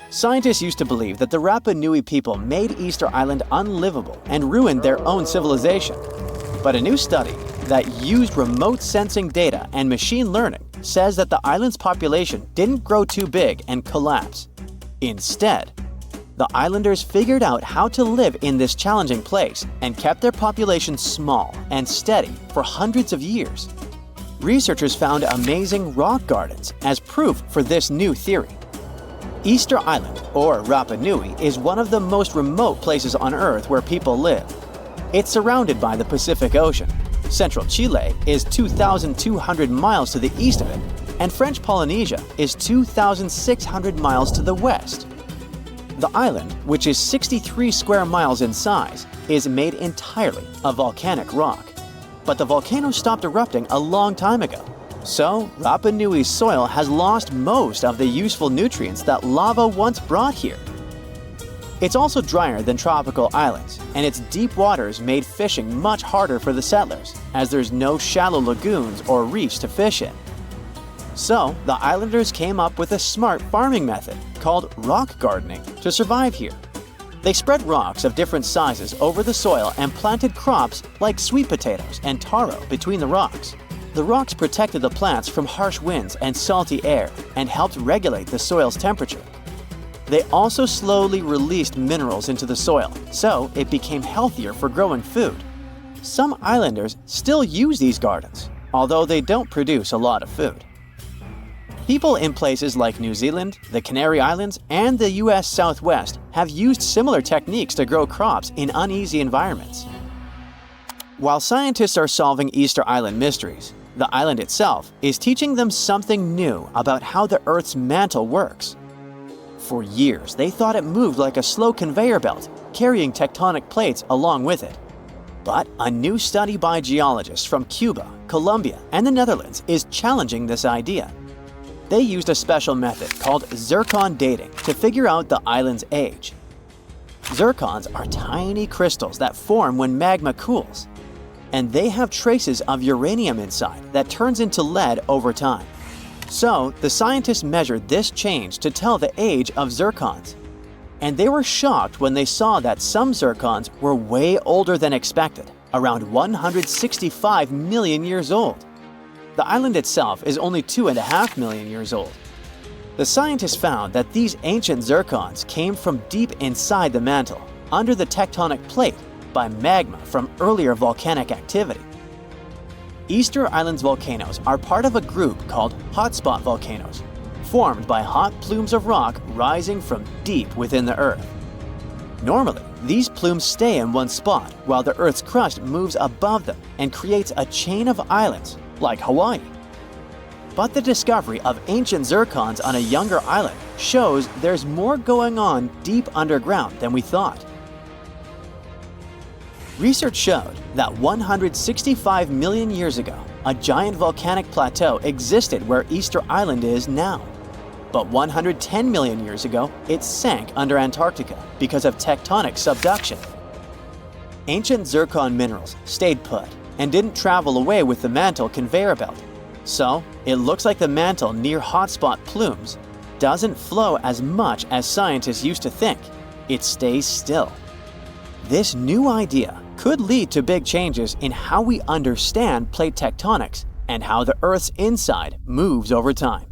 Scientists used to believe that the Rapa Nui people made Easter Island unlivable and ruined their own civilization. But a new study that used remote sensing data and machine learning says that the island's population didn't grow too big and collapse. Instead, the islanders figured out how to live in this challenging place and kept their population small and steady for hundreds of years. Researchers found amazing rock gardens as proof for this new theory. Easter Island, or Rapa Nui, is one of the most remote places on Earth where people live. It's surrounded by the Pacific Ocean. Central Chile is 2,200 miles to the east of it, and French Polynesia is 2,600 miles to the west. The island, which is 63 square miles in size, is made entirely of volcanic rock. But the volcano stopped erupting a long time ago, so Rapa Nui's soil has lost most of the useful nutrients that lava once brought here. It's also drier than tropical islands, and its deep waters made fishing much harder for the settlers, as there's no shallow lagoons or reefs to fish in. So, the islanders came up with a smart farming method called rock gardening to survive here. They spread rocks of different sizes over the soil and planted crops like sweet potatoes and taro between the rocks. The rocks protected the plants from harsh winds and salty air and helped regulate the soil's temperature. They also slowly released minerals into the soil, so it became healthier for growing food. Some islanders still use these gardens, although they don't produce a lot of food. People in places like New Zealand, the Canary Islands, and the US Southwest have used similar techniques to grow crops in uneasy environments. While scientists are solving Easter Island mysteries, the island itself is teaching them something new about how the Earth's mantle works. For years, they thought it moved like a slow conveyor belt, carrying tectonic plates along with it. But a new study by geologists from Cuba, Colombia, and the Netherlands is challenging this idea. They used a special method called zircon dating to figure out the island's age. Zircons are tiny crystals that form when magma cools, and they have traces of uranium inside that turns into lead over time. So, the scientists measured this change to tell the age of zircons. And they were shocked when they saw that some zircons were way older than expected, around 165 million years old. The island itself is only 2.5 million years old. The scientists found that these ancient zircons came from deep inside the mantle, under the tectonic plate, by magma from earlier volcanic activity. Easter Island's volcanoes are part of a group called hotspot volcanoes, formed by hot plumes of rock rising from deep within the Earth. Normally, these plumes stay in one spot while the Earth's crust moves above them and creates a chain of islands, like Hawaii. But the discovery of ancient zircons on a younger island shows there's more going on deep underground than we thought. Research showed that 165 million years ago, a giant volcanic plateau existed where Easter Island is now. But 110 million years ago, it sank under Antarctica because of tectonic subduction. Ancient zircon minerals stayed put and didn't travel away with the mantle conveyor belt. So, it looks like the mantle near hotspot plumes doesn't flow as much as scientists used to think. It stays still. This new idea could lead to big changes in how we understand plate tectonics and how the Earth's inside moves over time.